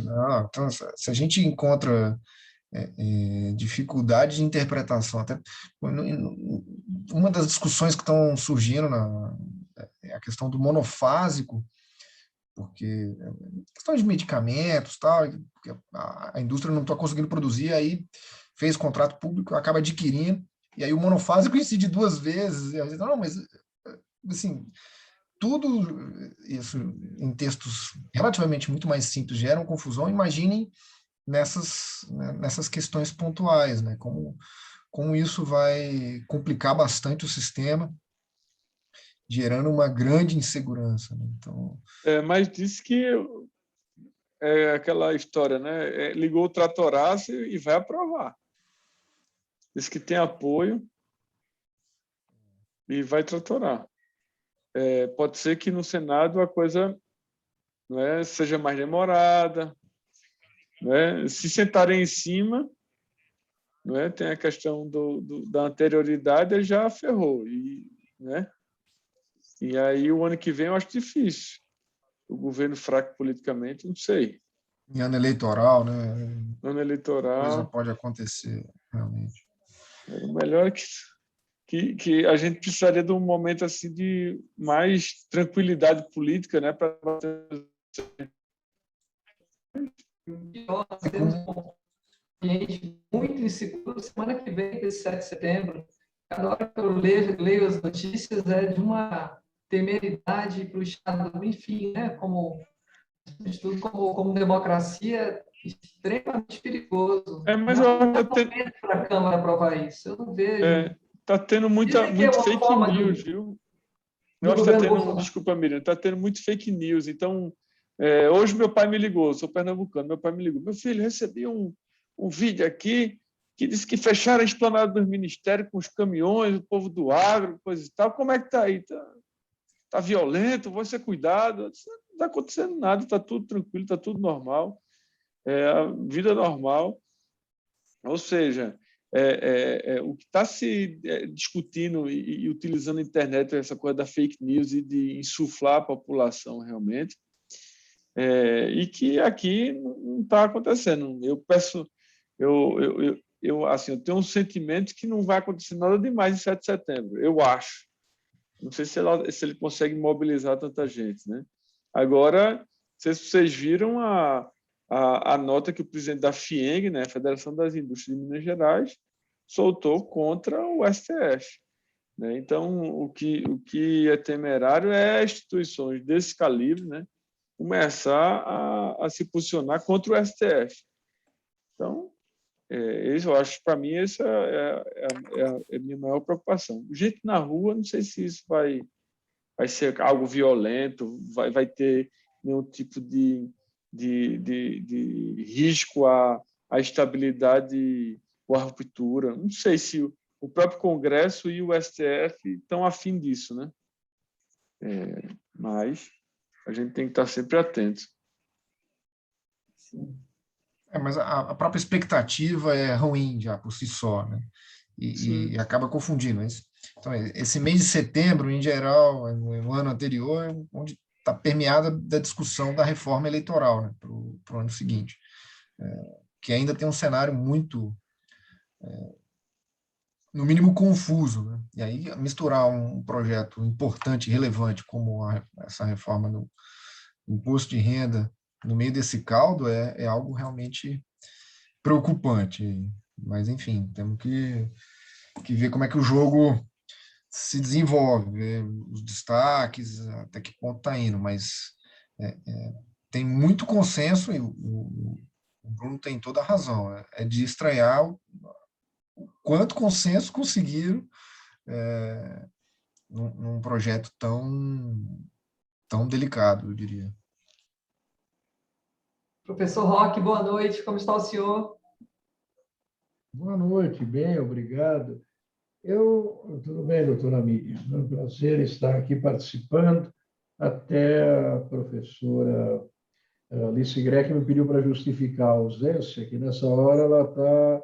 S3: Não, então, se a gente encontra dificuldade de interpretação, até uma das discussões que estão surgindo é a questão do monofásico, porque questão de medicamentos, tal, a indústria não está conseguindo produzir, aí fez contrato público, acaba adquirindo, e aí o monofásico incide 2 vezes, e a gente, não, mas assim, tudo isso em textos relativamente muito mais simples geram confusão. Imaginem nessas questões pontuais, né? Como isso vai complicar bastante o sistema, gerando uma grande insegurança, né? Então,
S2: mas disse que é aquela história, né? Ligou o tratoraço e vai aprovar. Diz que tem apoio e vai tratorar. Pode ser que no Senado a coisa, né, seja mais demorada, né? Se sentarem em cima, né, tem a questão da anterioridade, ele já ferrou. Né? E aí o ano que vem eu acho difícil. O governo fraco politicamente, não sei.
S3: em ano eleitoral, né?
S2: Ano
S3: Coisa
S2: eleitoral,
S3: pode acontecer, realmente.
S2: o melhor é que a gente precisaria de um momento assim de mais tranquilidade política, né, para
S1: Nós temos um ambiente muito inseguro semana que vem, esse 7 de setembro. Cada hora que eu leio as notícias é de uma temeridade para o Estado, enfim, né, como democracia, extremamente perigoso.
S2: mas
S1: Não é
S2: eu tenho,
S1: momento para a Câmara aprovar isso. Eu não vejo.
S2: tá tendo
S1: Dizem que é
S2: muito
S1: uma
S2: fake
S1: forma
S2: news, viu? Eu
S1: do
S2: acho que está
S1: governo
S2: tendo,
S1: Bolsonaro.
S2: desculpa, Miriam, está tendo muito fake news. Então, hoje meu pai me ligou, sou pernambucano, meu pai me ligou. Meu filho, recebi um vídeo aqui que disse que fecharam a esplanada dos ministérios com os caminhões, o povo do agro, coisa e tal. Como é que está aí? Tá violento, vai ser cuidado. Não está acontecendo nada, está tudo tranquilo, está tudo normal. A vida normal. Ou seja, o que está se discutindo e utilizando a internet, essa coisa da fake news e de insuflar a população realmente, e que aqui não está acontecendo. Eu tenho um sentimento que não vai acontecer nada demais em 7 de setembro, eu acho. Não sei se ele consegue mobilizar tanta gente, né? Agora, não sei se vocês viram a nota que o presidente da FIENG, né, Federação das Indústrias de Minas Gerais, soltou contra o STF. Né? Então, o que é temerário é instituições desse calibre, né, começar a se posicionar contra o STF. Então, eu acho, para mim, essa é a minha maior preocupação. Gente na rua, não sei se isso vai ser algo violento, vai ter nenhum tipo de risco à estabilidade ou à ruptura. Não sei se o próprio Congresso e o STF estão afim disso, né? Mas a gente tem que estar sempre atento.
S3: Mas a própria expectativa é ruim já por si só, né? E acaba confundindo. Mas, então, esse mês de setembro, em geral, no ano anterior, onde está permeada da discussão da reforma eleitoral, né, para o ano seguinte, que ainda tem um cenário muito, no mínimo, confuso, né? E aí misturar um projeto importante e relevante como essa reforma do imposto de renda no meio desse caldo é algo realmente preocupante. Mas, enfim, temos que ver como é que o jogo se desenvolve, ver os destaques, até que ponto está indo, mas tem muito consenso, e o Bruno tem toda a razão, de estranhar o quanto consenso conseguiram num projeto tão delicado, eu diria.
S1: Professor Roque, boa noite, como está o senhor?
S4: Boa noite, bem, obrigado. Tudo bem, doutora Miriam? É um prazer estar aqui participando. Até a professora Alice Greck me pediu para justificar a ausência, que nessa hora ela está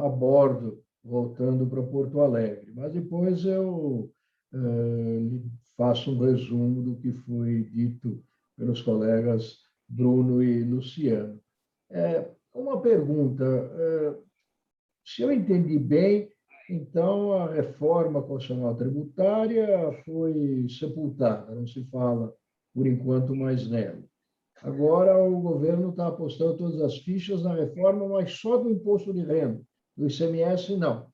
S4: a bordo, voltando para Porto Alegre. Mas depois eu lhe faço um resumo do que foi dito pelos colegas Bruno e Luciano. Uma pergunta. Se eu entendi bem, então a reforma constitucional tributária foi sepultada, não se fala por enquanto, mais nela. Agora, o governo está apostando todas as fichas na reforma, mas só do imposto de renda. Do ICMS, não.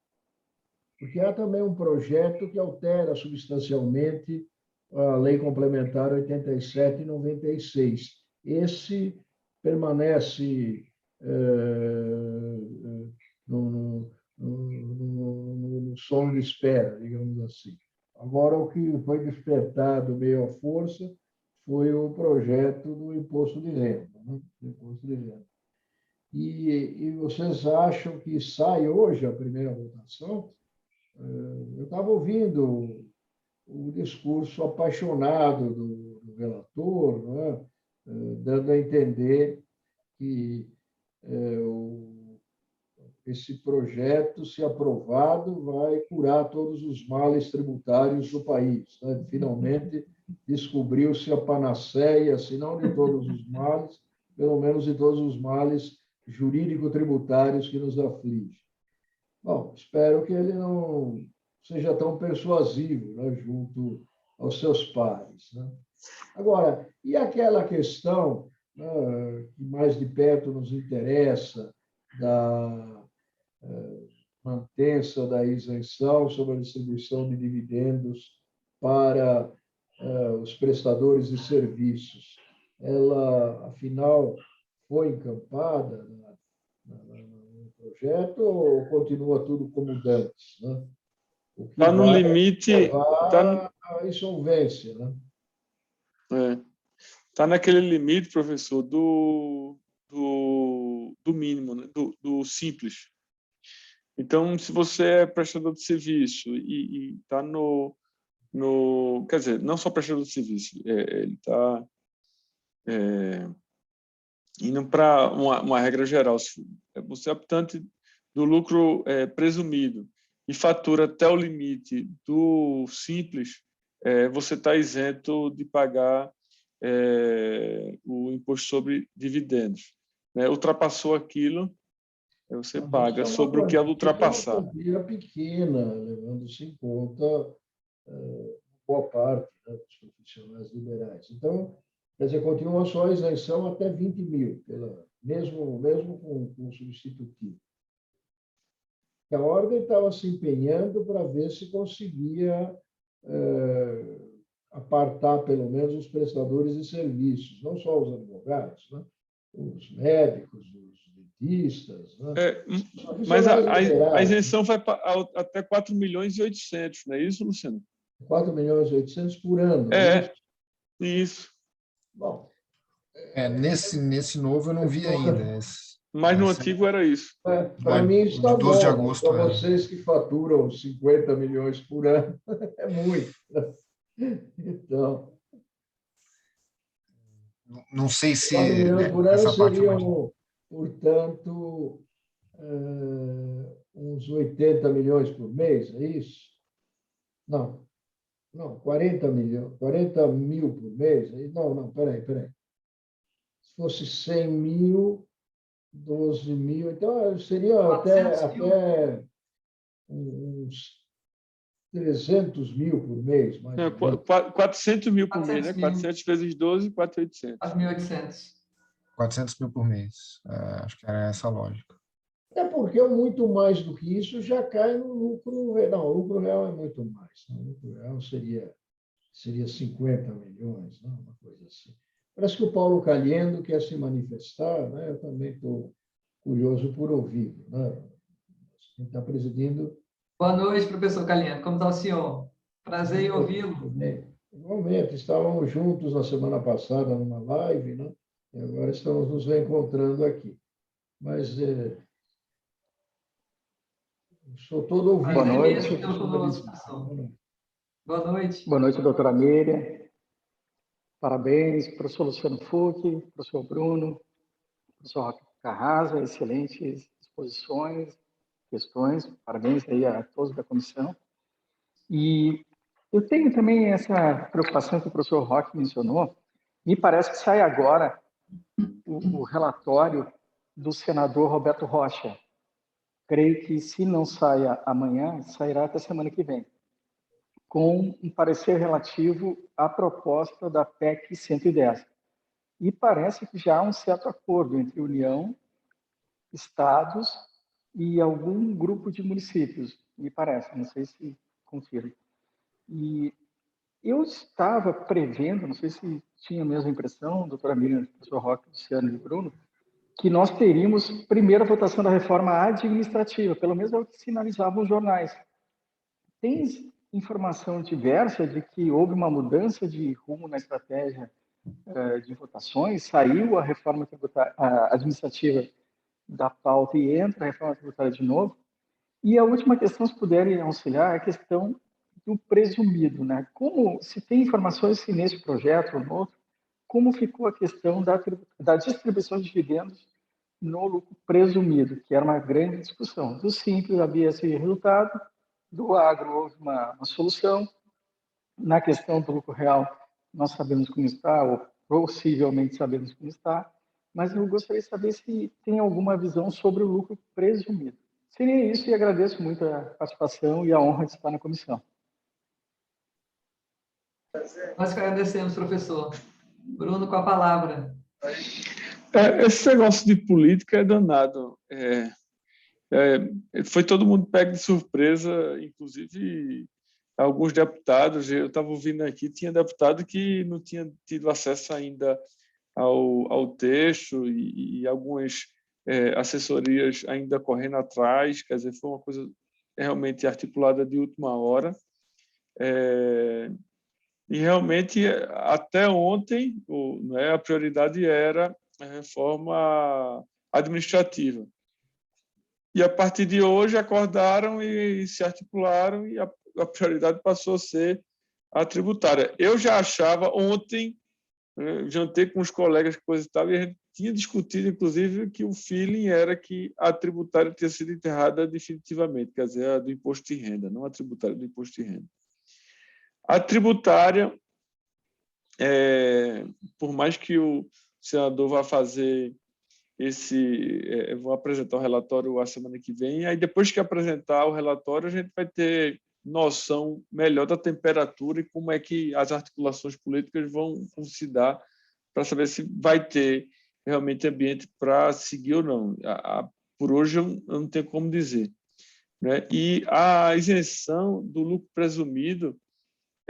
S4: Porque há também um projeto que altera substancialmente a Lei Complementar 87 e 96. Esse permanece no sono de espera, digamos assim. Agora, o que foi despertado meio à força foi o projeto do imposto de renda. Né? Imposto de renda. E vocês acham que sai hoje a primeira votação? Eu estava ouvindo o discurso apaixonado do relator, né? Dando a entender que esse projeto, se aprovado, vai curar todos os males tributários do país. Né? Finalmente, descobriu-se a panaceia, se não de todos os males, pelo menos de todos os males jurídico-tributários que nos afligem. Bom, espero que ele não seja tão persuasivo, né, junto aos seus pares. Né? Agora, e aquela questão, né, que mais de perto nos interessa, da mantença da isenção sobre a distribuição de dividendos para os prestadores de serviços? Ela, afinal, foi encampada no projeto ou continua tudo como antes? Né?
S2: Está no limite.
S4: Está a insolvência. Né?
S2: Está naquele limite, professor, do mínimo, né? do simples. Então, se você é prestador de serviço e está quer dizer, não só prestador de serviço, ele está indo para uma regra geral. Se você é optante do lucro presumido e fatura até o limite do simples, você está isento de pagar o imposto sobre dividendos. Né? Ultrapassou aquilo, você paga sobre o que é ultrapassado.
S4: É uma quantia pequena, levando-se em conta boa parte, né, dos profissionais liberais. Então, quer dizer, continua só a isenção até 20 mil, mesmo com substitutivo. A ordem estava se empenhando para ver se conseguia apartar, pelo menos, os prestadores de serviços, não só os advogados, né? Os médicos, os dentistas. Né?
S2: Mas a isenção vai até 4 milhões e 800, não é isso, Luciano?
S4: 4 milhões e 800 por ano.
S2: Isso.
S4: Bom,
S3: nesse novo eu não vi ainda.
S2: Mas no antigo era isso.
S4: Para mim está bom.
S3: 12 de agosto.
S4: Para vocês que faturam 50 milhões por ano, é muito. Então,
S3: não sei se
S4: 4 milhões por ano
S3: essa parte
S4: seriam, portanto, uns 80 milhões por mês, é isso? Não, 40 milhões, 40 mil por mês. Não, peraí. Se fosse 100 mil, 12 mil, então seria até uns 300 mil por mês. Mais
S2: 400 mil por mês, né? 400 vezes 12, 4.800.
S1: 4.800.
S3: 400 mil por mês. Acho que era essa a lógica.
S4: É porque muito mais do que isso já cai no lucro real. Não, o lucro real é muito mais. Né? O lucro real seria 50 milhões, não? Uma coisa assim. Parece que o Paulo Caliendo quer se manifestar, né? Eu também estou curioso por ouvi-lo. Né? Quem está presidindo...
S1: Boa noite, professor Caliendo. Como está o senhor? Prazer em ouvi-lo.
S4: Igualmente, estávamos juntos na semana passada numa live, né? E agora estamos nos reencontrando aqui. Mas sou todo ouvido.
S5: Boa noite.
S1: Boa noite.
S5: Boa noite, doutora Miriam. Parabéns, professor Luciano Fucchi, professor Bruno, professor Roque Carrasa, excelentes exposições, questões. Parabéns aí a todos da comissão. E eu tenho também essa preocupação que o professor Roque mencionou. Me parece que sai agora o relatório do senador Roberto Rocha. Creio que, se não saia amanhã, sairá até semana que vem. com um parecer relativo à proposta da PEC 110. E parece que já há um certo acordo entre União, estados e algum grupo de municípios, me parece, não sei se confirmo. E eu estava prevendo, não sei se tinha a mesma impressão, doutora Miriam, professor Roque, Luciano e Bruno, que nós teríamos primeiro a votação da reforma administrativa, pelo menos é o que sinalizavam os jornais. Tem informação diversa de que houve uma mudança de rumo na estratégia de votações, saiu a reforma administrativa da pauta e entra a reforma tributária de novo. E a última questão, se puderem auxiliar, é a questão do presumido, né? Como se tem informações se nesse projeto ou no outro, como ficou a questão da distribuição de dividendos no lucro presumido, que era uma grande discussão. Do simples havia esse resultado, do agro houve uma solução. Na questão do lucro real, nós sabemos como está, ou possivelmente sabemos como está, mas eu gostaria de saber se tem alguma visão sobre o lucro presumido. Seria isso, e agradeço muito a participação e a honra de estar na comissão.
S1: Nós que agradecemos, professor. Bruno, com a palavra.
S2: Esse negócio de política é danado. Foi todo mundo pego de surpresa, inclusive alguns deputados. Eu estava ouvindo aqui, tinha deputado que não tinha tido acesso ainda ao texto e algumas assessorias ainda correndo atrás. Quer dizer, foi uma coisa realmente articulada de última hora. E realmente, até ontem, a prioridade era a reforma administrativa. E, a partir de hoje, acordaram e se articularam e a prioridade passou a ser a tributária. Eu já achava ontem, jantei com os colegas, coisa e tal, e a gente tinha discutido, inclusive, que o feeling era que a tributária tinha sido enterrada definitivamente, quer dizer, a do imposto de renda, não a tributária do imposto de renda. A tributária, por mais que o senador vá fazer vou apresentar o relatório a semana que vem, aí depois que apresentar o relatório, a gente vai ter noção melhor da temperatura e como é que as articulações políticas vão se dar para saber se vai ter realmente ambiente para seguir ou não. Por hoje, eu não tenho como dizer, né? E a isenção do lucro presumido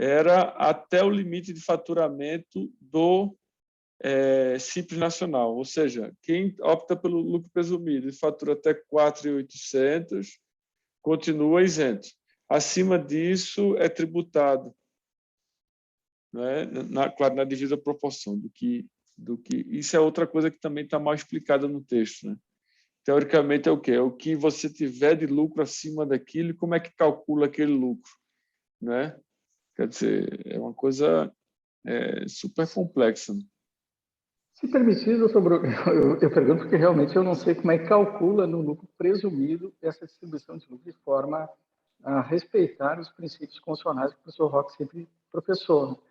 S2: era até o limite de faturamento do Simples Nacional, ou seja, quem opta pelo lucro presumido e fatura até 4.800 continua isento. Acima disso é tributado, né? Claro, na devida proporção do que isso é outra coisa que também está mal explicada no texto, né? Teoricamente é o quê? É o que você tiver de lucro acima daquilo e como é que calcula aquele lucro, né? Quer dizer, é uma coisa super complexa.
S5: Se permitir, doutor Bruno, eu pergunto porque realmente eu não sei como é que calcula no lucro presumido essa distribuição de lucro de forma a respeitar os princípios constitucionais que o professor Roque sempre professou.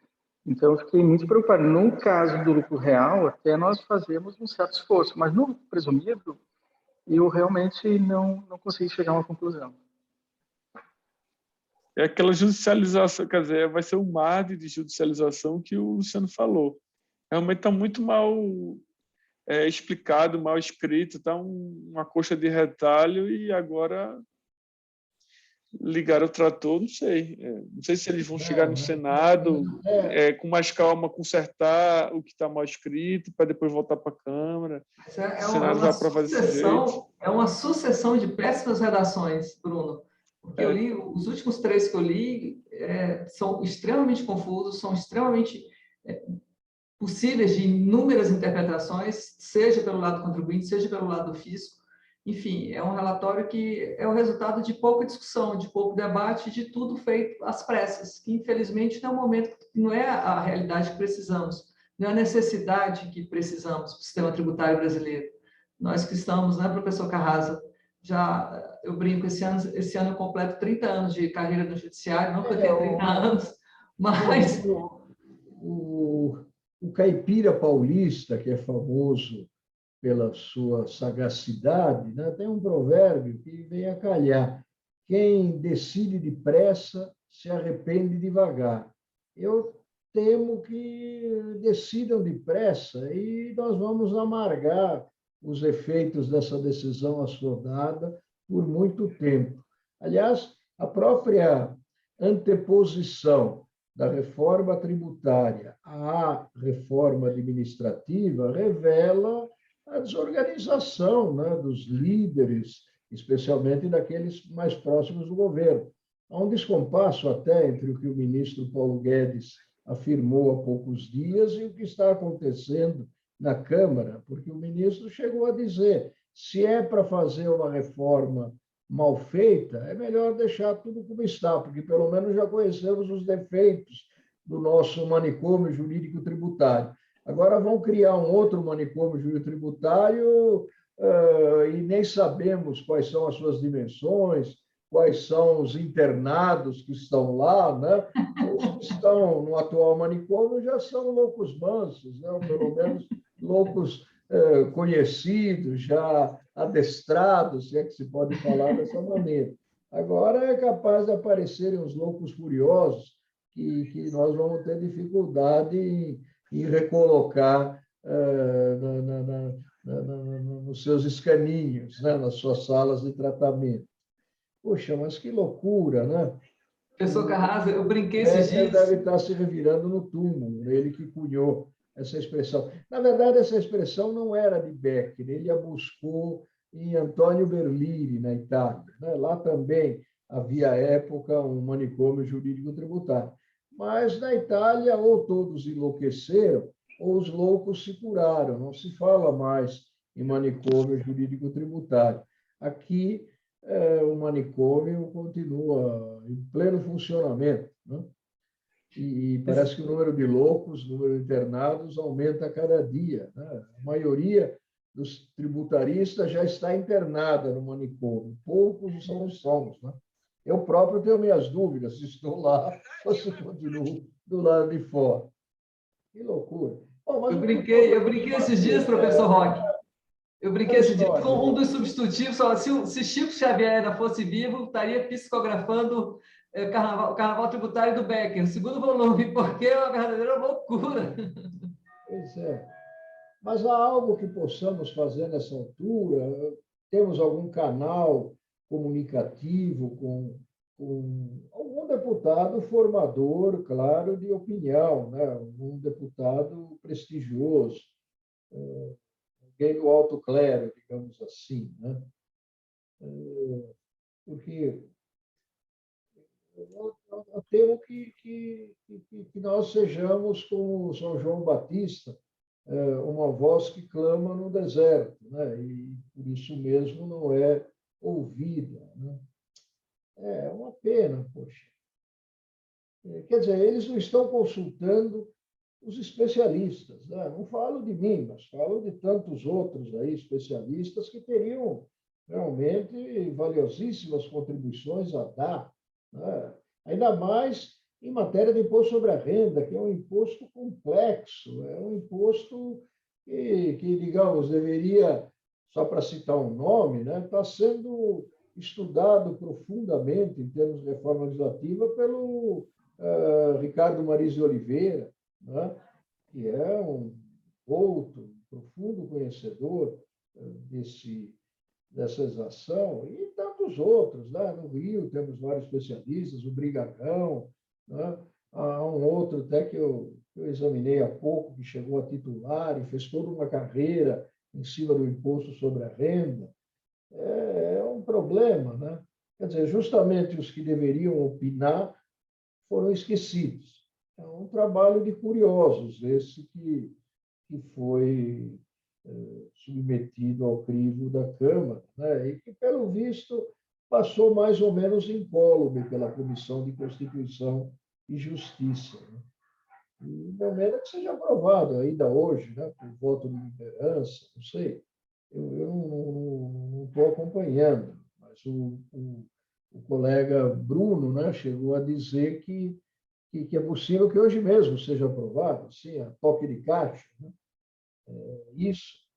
S5: Então, eu fiquei muito preocupado. No caso do lucro real, até nós fazemos um certo esforço, mas no lucro presumido, eu realmente não consegui chegar a uma conclusão.
S2: É aquela judicialização, quer dizer, vai ser um mar de judicialização que o Luciano falou. Realmente está muito mal explicado, mal escrito, está uma coxa de retalho e agora ligar o trator, não sei. Não sei se eles vão chegar no Senado com mais calma, consertar o que está mal escrito para depois voltar para a Câmara. O Senado vai aprovar desse jeito.
S1: É uma sucessão de péssimas redações, Bruno. Porque eu li, os últimos 3 que eu li são extremamente confusos, são extremamente possíveis de inúmeras interpretações, seja pelo lado do contribuinte, seja pelo lado do fisco. Enfim, é um relatório que é o resultado de pouca discussão, de pouco debate, de tudo feito às pressas, que infelizmente não é o momento, não é a realidade que precisamos, não é a necessidade que precisamos para o sistema tributário brasileiro. Nós que estamos, né, professor Carrasa, eu brinco, esse ano eu completo 30 anos de carreira no judiciário, não que eu tenha 30 anos, mas...
S4: O caipira paulista, que é famoso pela sua sagacidade, né, tem um provérbio que vem a calhar: quem decide depressa se arrepende devagar. Eu temo que decidam depressa e nós vamos amargar os efeitos dessa decisão assodada por muito tempo. Aliás, a própria anteposição da reforma tributária à reforma administrativa revela a desorganização, né, dos líderes, especialmente daqueles mais próximos do governo. Há um descompasso até entre o que o ministro Paulo Guedes afirmou há poucos dias e o que está acontecendo na Câmara, porque o ministro chegou a dizer: se é para fazer uma reforma mal feita, é melhor deixar tudo como está, porque pelo menos já conhecemos os defeitos do nosso manicômio jurídico tributário. Agora vão criar um outro manicômio jurídico tributário e nem sabemos quais são as suas dimensões, quais são os internados que estão lá, né? Os que estão no atual manicômio já são loucos mansos, né? Ou pelo menos loucos conhecidos, já adestrados, se é que se pode falar dessa maneira. Agora é capaz de aparecerem os loucos furiosos, que nós vamos ter dificuldade em recolocar nos seus escaninhos, né? Nas suas salas de tratamento. Poxa, mas que loucura, né?
S1: Professor Carrasa, eu brinquei esses dias...
S4: deve estar se revirando no túmulo, ele que cunhou essa expressão. Na verdade, essa expressão não era de Becker, ele a buscou em Antônio Berlini, na Itália. Lá também havia, à época, um manicômio jurídico tributário. Mas, na Itália, ou todos enlouqueceram, ou os loucos se curaram. Não se fala mais em manicômio jurídico tributário. Aqui, o manicômio continua em pleno funcionamento, né? E parece que o número de loucos, o número de internados aumenta a cada dia, né? A maioria dos tributaristas já está internada no manicômio, poucos somos, né? Eu próprio tenho minhas dúvidas se estou lá ou se continuo do lado de fora. Que loucura. Bom,
S1: eu brinquei esses dias, professor Roque. Eu brinquei esse dia. Um dos substitutivos falou: se Chico Xavier ainda fosse vivo, estaria psicografando o Carnaval Tributário do Becker, o segundo volume, porque é uma verdadeira loucura.
S4: Pois é. Mas há algo que possamos fazer nessa altura? Temos algum canal comunicativo com algum deputado formador, claro, de opinião, né? Um deputado prestigioso, alguém do alto clero, digamos assim, né? Porque eu temo que nós sejamos, como São João Batista, uma voz que clama no deserto, né? E por isso mesmo não é ouvida, né? É uma pena, poxa. Quer dizer, eles não estão consultando os especialistas, né? Não falo de mim, mas falo de tantos outros aí, especialistas, que teriam realmente valiosíssimas contribuições a dar, né? Ainda mais em matéria de imposto sobre a renda, que é um imposto complexo, é um imposto que digamos, deveria, só para citar um nome, né, está sendo estudado profundamente em termos de reforma legislativa pelo Ricardo Mariz de Oliveira, né, que é um outro profundo conhecedor dessa exação, e tantos outros. Né? No Rio temos vários especialistas, o Brigagão, né? Há um outro até que eu examinei há pouco, que chegou a titular e fez toda uma carreira em cima do imposto sobre a renda. É um problema, né? Quer dizer, justamente os que deveriam opinar foram esquecidos. É um trabalho de curiosos, esse que foi submetido ao crivo da Câmara, né? E que, pelo visto, passou mais ou menos incólume pela Comissão de Constituição e Justiça, né? E não menos que seja aprovado ainda hoje, né? Por voto de liderança, não sei. Eu não estou acompanhando, mas o colega Bruno, né, chegou a dizer que é possível que hoje mesmo seja aprovado, assim, a toque de caixa, né? Isso.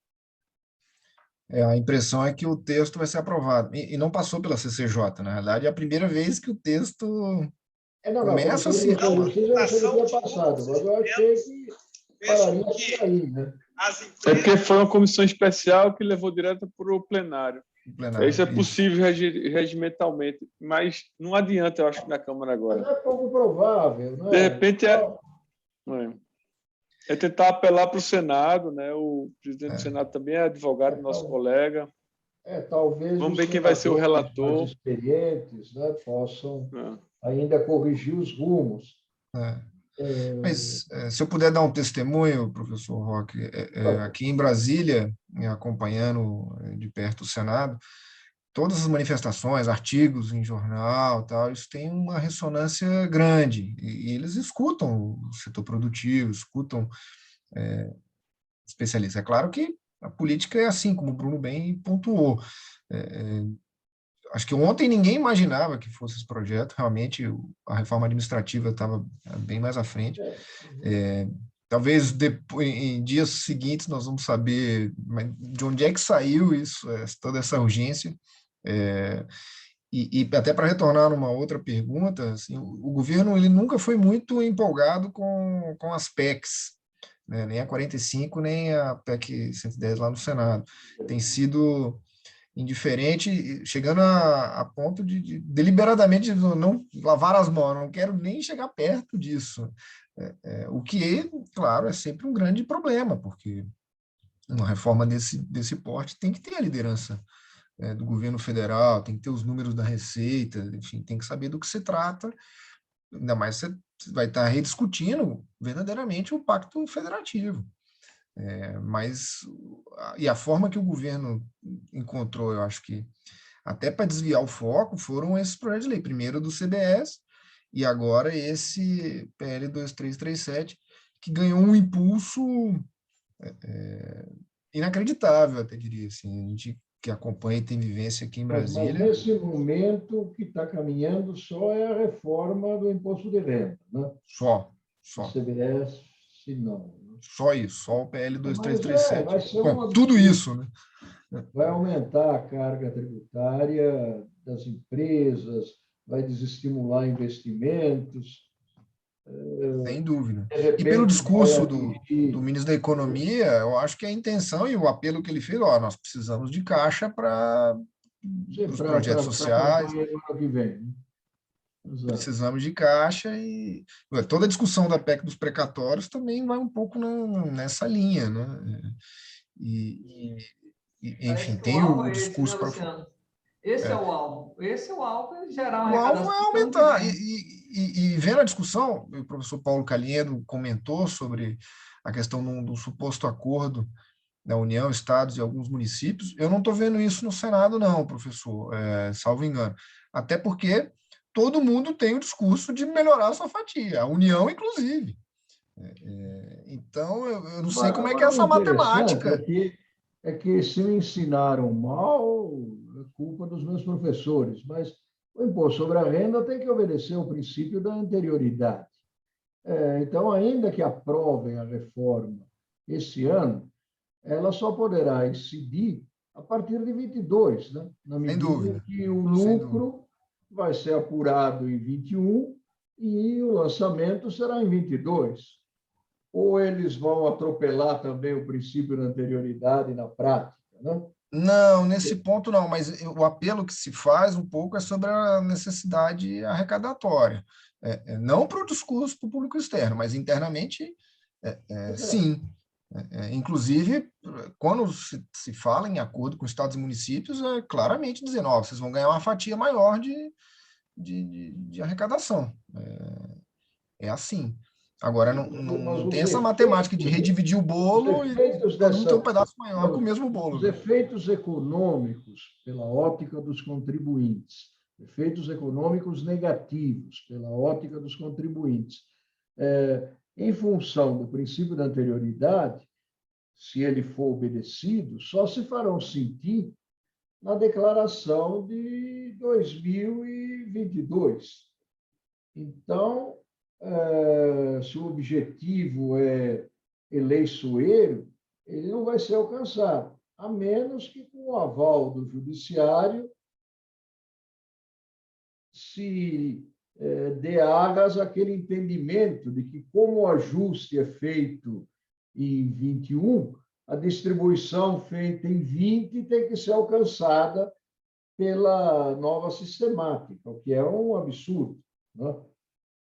S3: A impressão é que o texto vai ser aprovado. E não passou pela CCJ, na realidade, é a primeira vez que o texto Começa assim.
S4: Você já tinha passado, mas eu achei que pararia por aí, né?
S2: É porque foi uma comissão especial que levou direto para o plenário. Isso é possível regimentalmente, mas não adianta, eu acho, na Câmara agora.
S4: Mas é pouco provável, né?
S2: De repente, é tentar apelar para o Senado, né? O presidente do Senado também é advogado, nosso colega.
S4: Talvez
S2: vamos ver quem vai ser o relator.
S4: Mais experientes, né, possam ainda corrigir os rumos.
S3: Mas, se eu puder dar um testemunho, professor Roque, aqui em Brasília, acompanhando de perto o Senado, todas as manifestações, artigos em jornal, tal, isso tem uma ressonância grande, e eles escutam o setor produtivo, escutam especialistas. É claro que a política é assim, como o Bruno bem pontuou. Acho que ontem ninguém imaginava que fosse esse projeto, realmente a reforma administrativa estava bem mais à frente. Talvez depois, em dias seguintes nós vamos saber de onde é que saiu isso, toda essa urgência. E até para retornar numa outra pergunta, assim, o governo ele nunca foi muito empolgado com as PECs, né? Nem a 45, nem a PEC 110 lá no Senado. Tem sido indiferente, chegando a ponto de deliberadamente não lavar as mãos, não quero nem chegar perto disso. O que, claro, é sempre um grande problema, porque uma reforma desse porte tem que ter a liderança do governo federal, tem que ter os números da Receita, enfim, tem que saber do que se trata, ainda mais você vai estar rediscutindo verdadeiramente o pacto federativo. E a forma que o governo encontrou, eu acho que até para desviar o foco, foram esses projetos de lei. Primeiro do CBS e agora esse PL 2337, que ganhou um impulso inacreditável, até diria assim. A gente que acompanha e tem vivência aqui em Brasília.
S4: Mas nesse momento, o que está caminhando só é a reforma do imposto de renda, né?
S3: Só.
S4: O CBS, se não.
S3: Só isso, só o PL 2337. Bom, tudo isso, né?
S4: Vai aumentar a carga tributária das empresas, vai desestimular investimentos.
S3: Sem dúvida. E pelo discurso do ministro da Economia, eu acho que a intenção e o apelo que ele fez, nós precisamos de caixa para os projetos sociais.
S4: Que vem, né?
S3: Precisamos de caixa e toda a discussão da PEC dos precatórios também vai um pouco nessa linha, né? Enfim, tem o discurso para...
S1: Esse é o alvo. Esse é o alvo, é gerar uma
S3: O alvo é
S1: arrecadação.
S3: aumentar. E vendo a discussão, o professor Paulo Calhendo comentou sobre a questão do suposto acordo da União, Estados e alguns municípios. Eu não estou vendo isso no Senado, não, professor, salvo engano. Até porque todo mundo tem o discurso de melhorar a sua fatia, a União, inclusive. Então, eu não sei como é que é essa matemática.
S4: É que se me ensinaram mal, é culpa dos meus professores, mas o imposto sobre a renda tem que obedecer ao princípio da anterioridade. Então, ainda que aprovem a reforma esse ano, ela só poderá incidir a partir de 22, né? Na medida que o lucro vai ser apurado em 21 e o lançamento será em 22. Ou eles vão atropelar também o princípio da anterioridade na prática, né?
S3: Não, nesse ponto não, mas o apelo que se faz um pouco é sobre a necessidade arrecadatória. Não para o discurso para o público externo, mas internamente, sim. Inclusive, quando se fala em acordo com estados e municípios, é claramente dizendo, vocês vão ganhar uma fatia maior de arrecadação. É assim. Agora, não tem essa matemática de redividir o bolo e todo mundo ter um pedaço maior com o mesmo bolo.
S4: Os efeitos econômicos pela ótica dos contribuintes, efeitos econômicos negativos pela ótica dos contribuintes, em função do princípio da anterioridade, se ele for obedecido, só se farão sentir na declaração de 2022. Então, se o objetivo é eleiçoeiro, ele não vai ser alcançado, a menos que, com o aval do judiciário, se dê arras àquele entendimento de que, como o ajuste é feito em 21, a distribuição feita em 20 tem que ser alcançada pela nova sistemática, o que é um absurdo, né?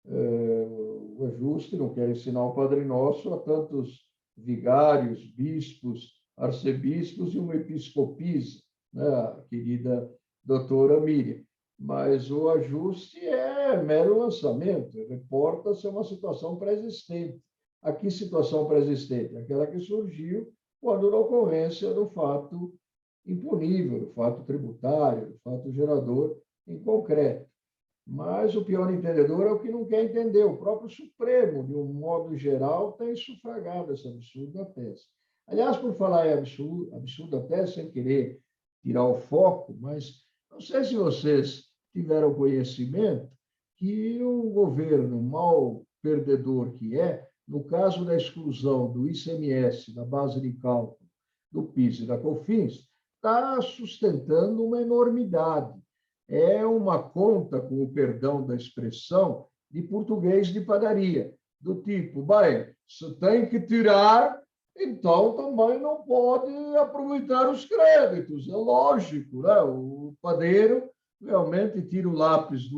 S4: O ajuste não quer ensinar o Padre Nosso a tantos vigários, bispos, arcebispos e uma episcopisa, né, a querida doutora Miriam. Mas o ajuste é mero lançamento, reporta-se a uma situação pré-existente. A que situação pré-existente? Aquela que surgiu quando na ocorrência do fato impunível, do fato tributário, do fato gerador em concreto. Mas o pior entendedor é o que não quer entender. O próprio Supremo, de um modo geral, tem sufragado essa absurda tese. Aliás, por falar em absurda tese, sem querer tirar o foco, mas não sei se vocês tiveram conhecimento que o governo, mal perdedor que é, no caso da exclusão do ICMS, da base de cálculo, do PIS e da COFINS, está sustentando uma enormidade. É uma conta, com o perdão da expressão, de português de padaria, do tipo, bem, se tem que tirar, então também não pode aproveitar os créditos, é lógico, né? O padeiro realmente tira o lápis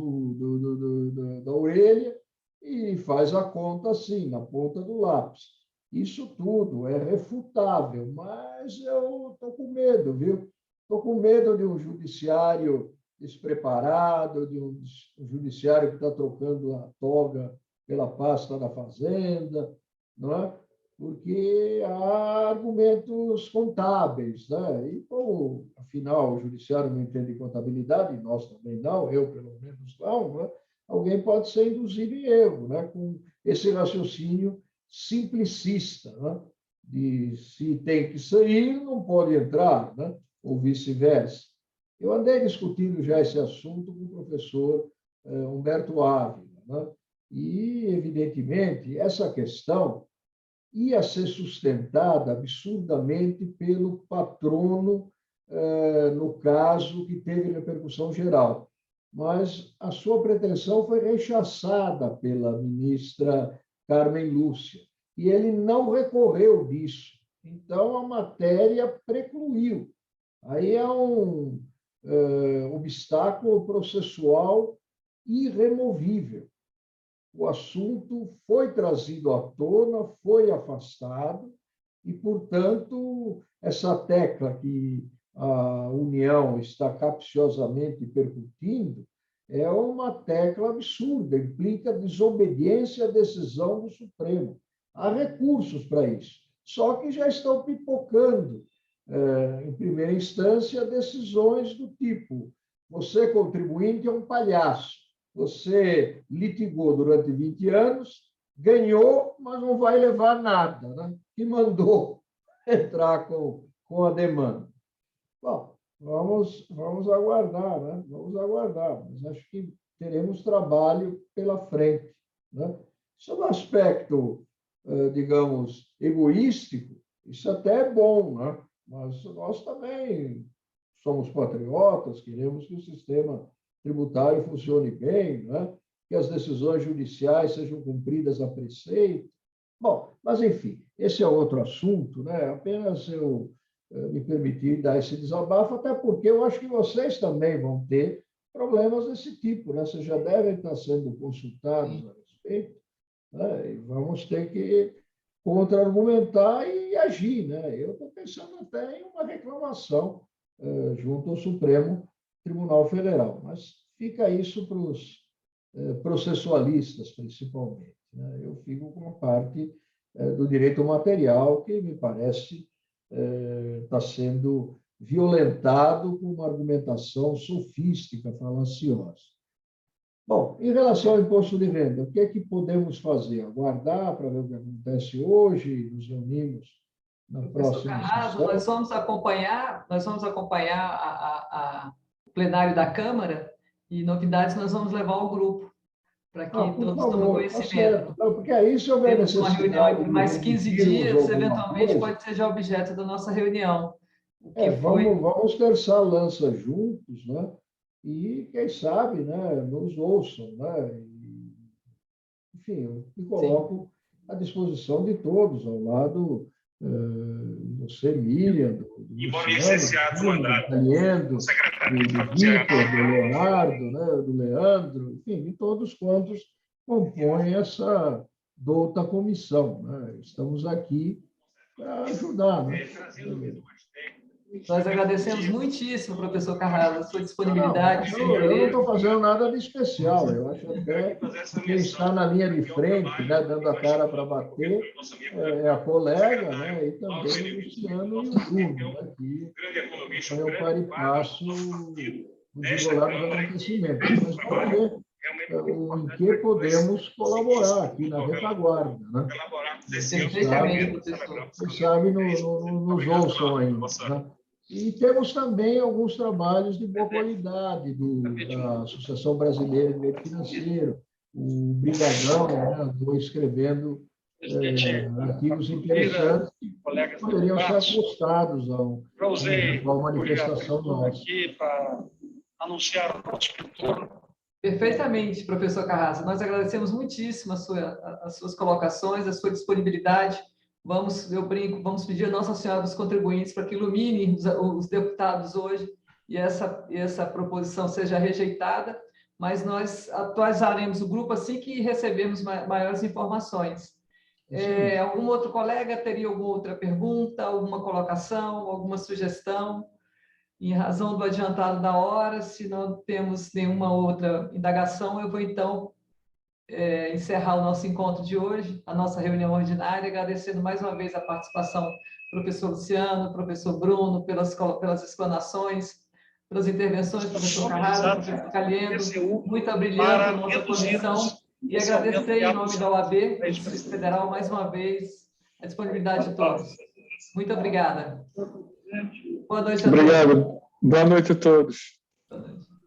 S4: da orelha e faz a conta assim, na ponta do lápis. Isso tudo é refutável, mas eu estou com medo, viu? Estou com medo de um judiciário despreparado, de um judiciário que está trocando a toga pela pasta da Fazenda, não é? Porque há argumentos contábeis, né? E como, afinal, o judiciário não entende contabilidade, e nós também não, eu pelo menos não, né? Alguém pode ser induzido em erro, né? Com esse raciocínio simplicista, né? De se tem que sair, não pode entrar, né? Ou vice-versa. Eu andei discutindo já esse assunto com o professor Humberto Ávila, né? E, evidentemente, essa questão ia ser sustentada absurdamente pelo patrono, no caso que teve repercussão geral. Mas a sua pretensão foi rechaçada pela ministra Carmen Lúcia, e ele não recorreu disso. Então, a matéria precluiu. Aí é um obstáculo processual irremovível. O assunto foi trazido à tona, foi afastado, e, portanto, essa tecla que a União está capciosamente percutindo é uma tecla absurda, implica desobediência à decisão do Supremo. Há recursos para isso, só que já estão pipocando, em primeira instância, decisões do tipo: você, contribuinte, é um palhaço. Você litigou durante 20 anos, ganhou, mas não vai levar nada, né? E mandou entrar com a demanda. Bom, vamos aguardar, né? Vamos aguardar, mas acho que teremos trabalho pela frente, né? Sob o aspecto, digamos, egoístico, isso até é bom, né? Mas nós também somos patriotas, queremos que o sistema tributário funcione bem, né? Que as decisões judiciais sejam cumpridas a preceito. Bom, mas, enfim, esse é outro assunto, né? Apenas eu me permitir dar esse desabafo, até porque eu acho que vocês também vão ter problemas desse tipo, né? Vocês já devem estar sendo consultados a respeito, né? E vamos ter que contra-argumentar e agir, né? Eu estou pensando até em uma reclamação junto ao Supremo Tribunal Federal, mas fica isso para os processualistas, principalmente, né? Eu fico com a parte do direito material, que me parece está sendo violentado com uma argumentação sofística, falaciosa. Bom, em relação ao imposto de renda, o que é que podemos fazer? Aguardar para ver o que acontece hoje, nos reunimos na próxima sessão?
S1: Nós vamos acompanhar o plenário da Câmara, e novidades nós vamos levar ao grupo, para que todos tomem conhecimento.
S4: Não, porque aí, se houver
S1: Temos uma reunião em mais 15 dias, eventualmente
S4: coisa,
S1: pode ser já objeto da nossa reunião.
S4: Vamos terçar a lança juntos, né? E, quem sabe, né, nos ouçam, né? enfim, me coloco à disposição de todos, ao lado você, Miriam, do Luciano, do Caliendo, do Vitor, do Leonardo, né, do Leandro, enfim, de todos quantos compõem essa douta comissão. Né? Estamos aqui para ajudar. Né?
S1: Nós agradecemos muitíssimo, professor Carrasco, a sua disponibilidade.
S4: Eu não estou fazendo nada de especial. Eu acho até que quem está na linha de frente, né, dando a cara para bater, é a colega, né, e também o Luciano e o Bruno, né, que foi o par e passo o desenrolar dos acontecimentos. Mas vamos ver em que podemos colaborar aqui na retaguarda. Né? Quem sabe nos ouçam ainda. Né? E temos também alguns trabalhos de boa qualidade da Associação Brasileira de Direito Financeiro, o Brigadão, né, andou escrevendo artigos interessantes que poderiam ser apostados a uma manifestação nossa.
S6: Para anunciar o nosso pintor.
S1: Perfeitamente, professor Carrasco. Nós agradecemos muitíssimo as suas colocações, a sua disponibilidade. Eu brinco, vamos pedir a Nossa Senhora dos Contribuintes para que ilumine os deputados hoje e essa proposição seja rejeitada, mas nós atualizaremos o grupo assim que recebemos maiores informações. Algum outro colega teria alguma outra pergunta, alguma colocação, alguma sugestão? Em razão do adiantado da hora, se não temos nenhuma outra indagação, eu vou então encerrar o nosso encontro de hoje, a nossa reunião ordinária, agradecendo mais uma vez a participação do professor Luciano, professor Bruno, pelas explanações, pelas intervenções do professor Carrasco, professor Caliendo, muito brilhante a nossa posição, e agradecer em nome da OAB, do Distrito Federal, mais uma vez, a disponibilidade de todos. Muito obrigada. Boa noite a todos.
S2: Obrigado. Boa noite a todos.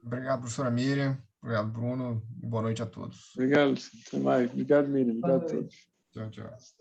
S3: Obrigado, professora Miriam. Obrigado, Bruno. E boa noite a todos.
S2: Obrigado. Até mais. Obrigado, Miriam. Obrigado a todos.
S3: Tchau, tchau.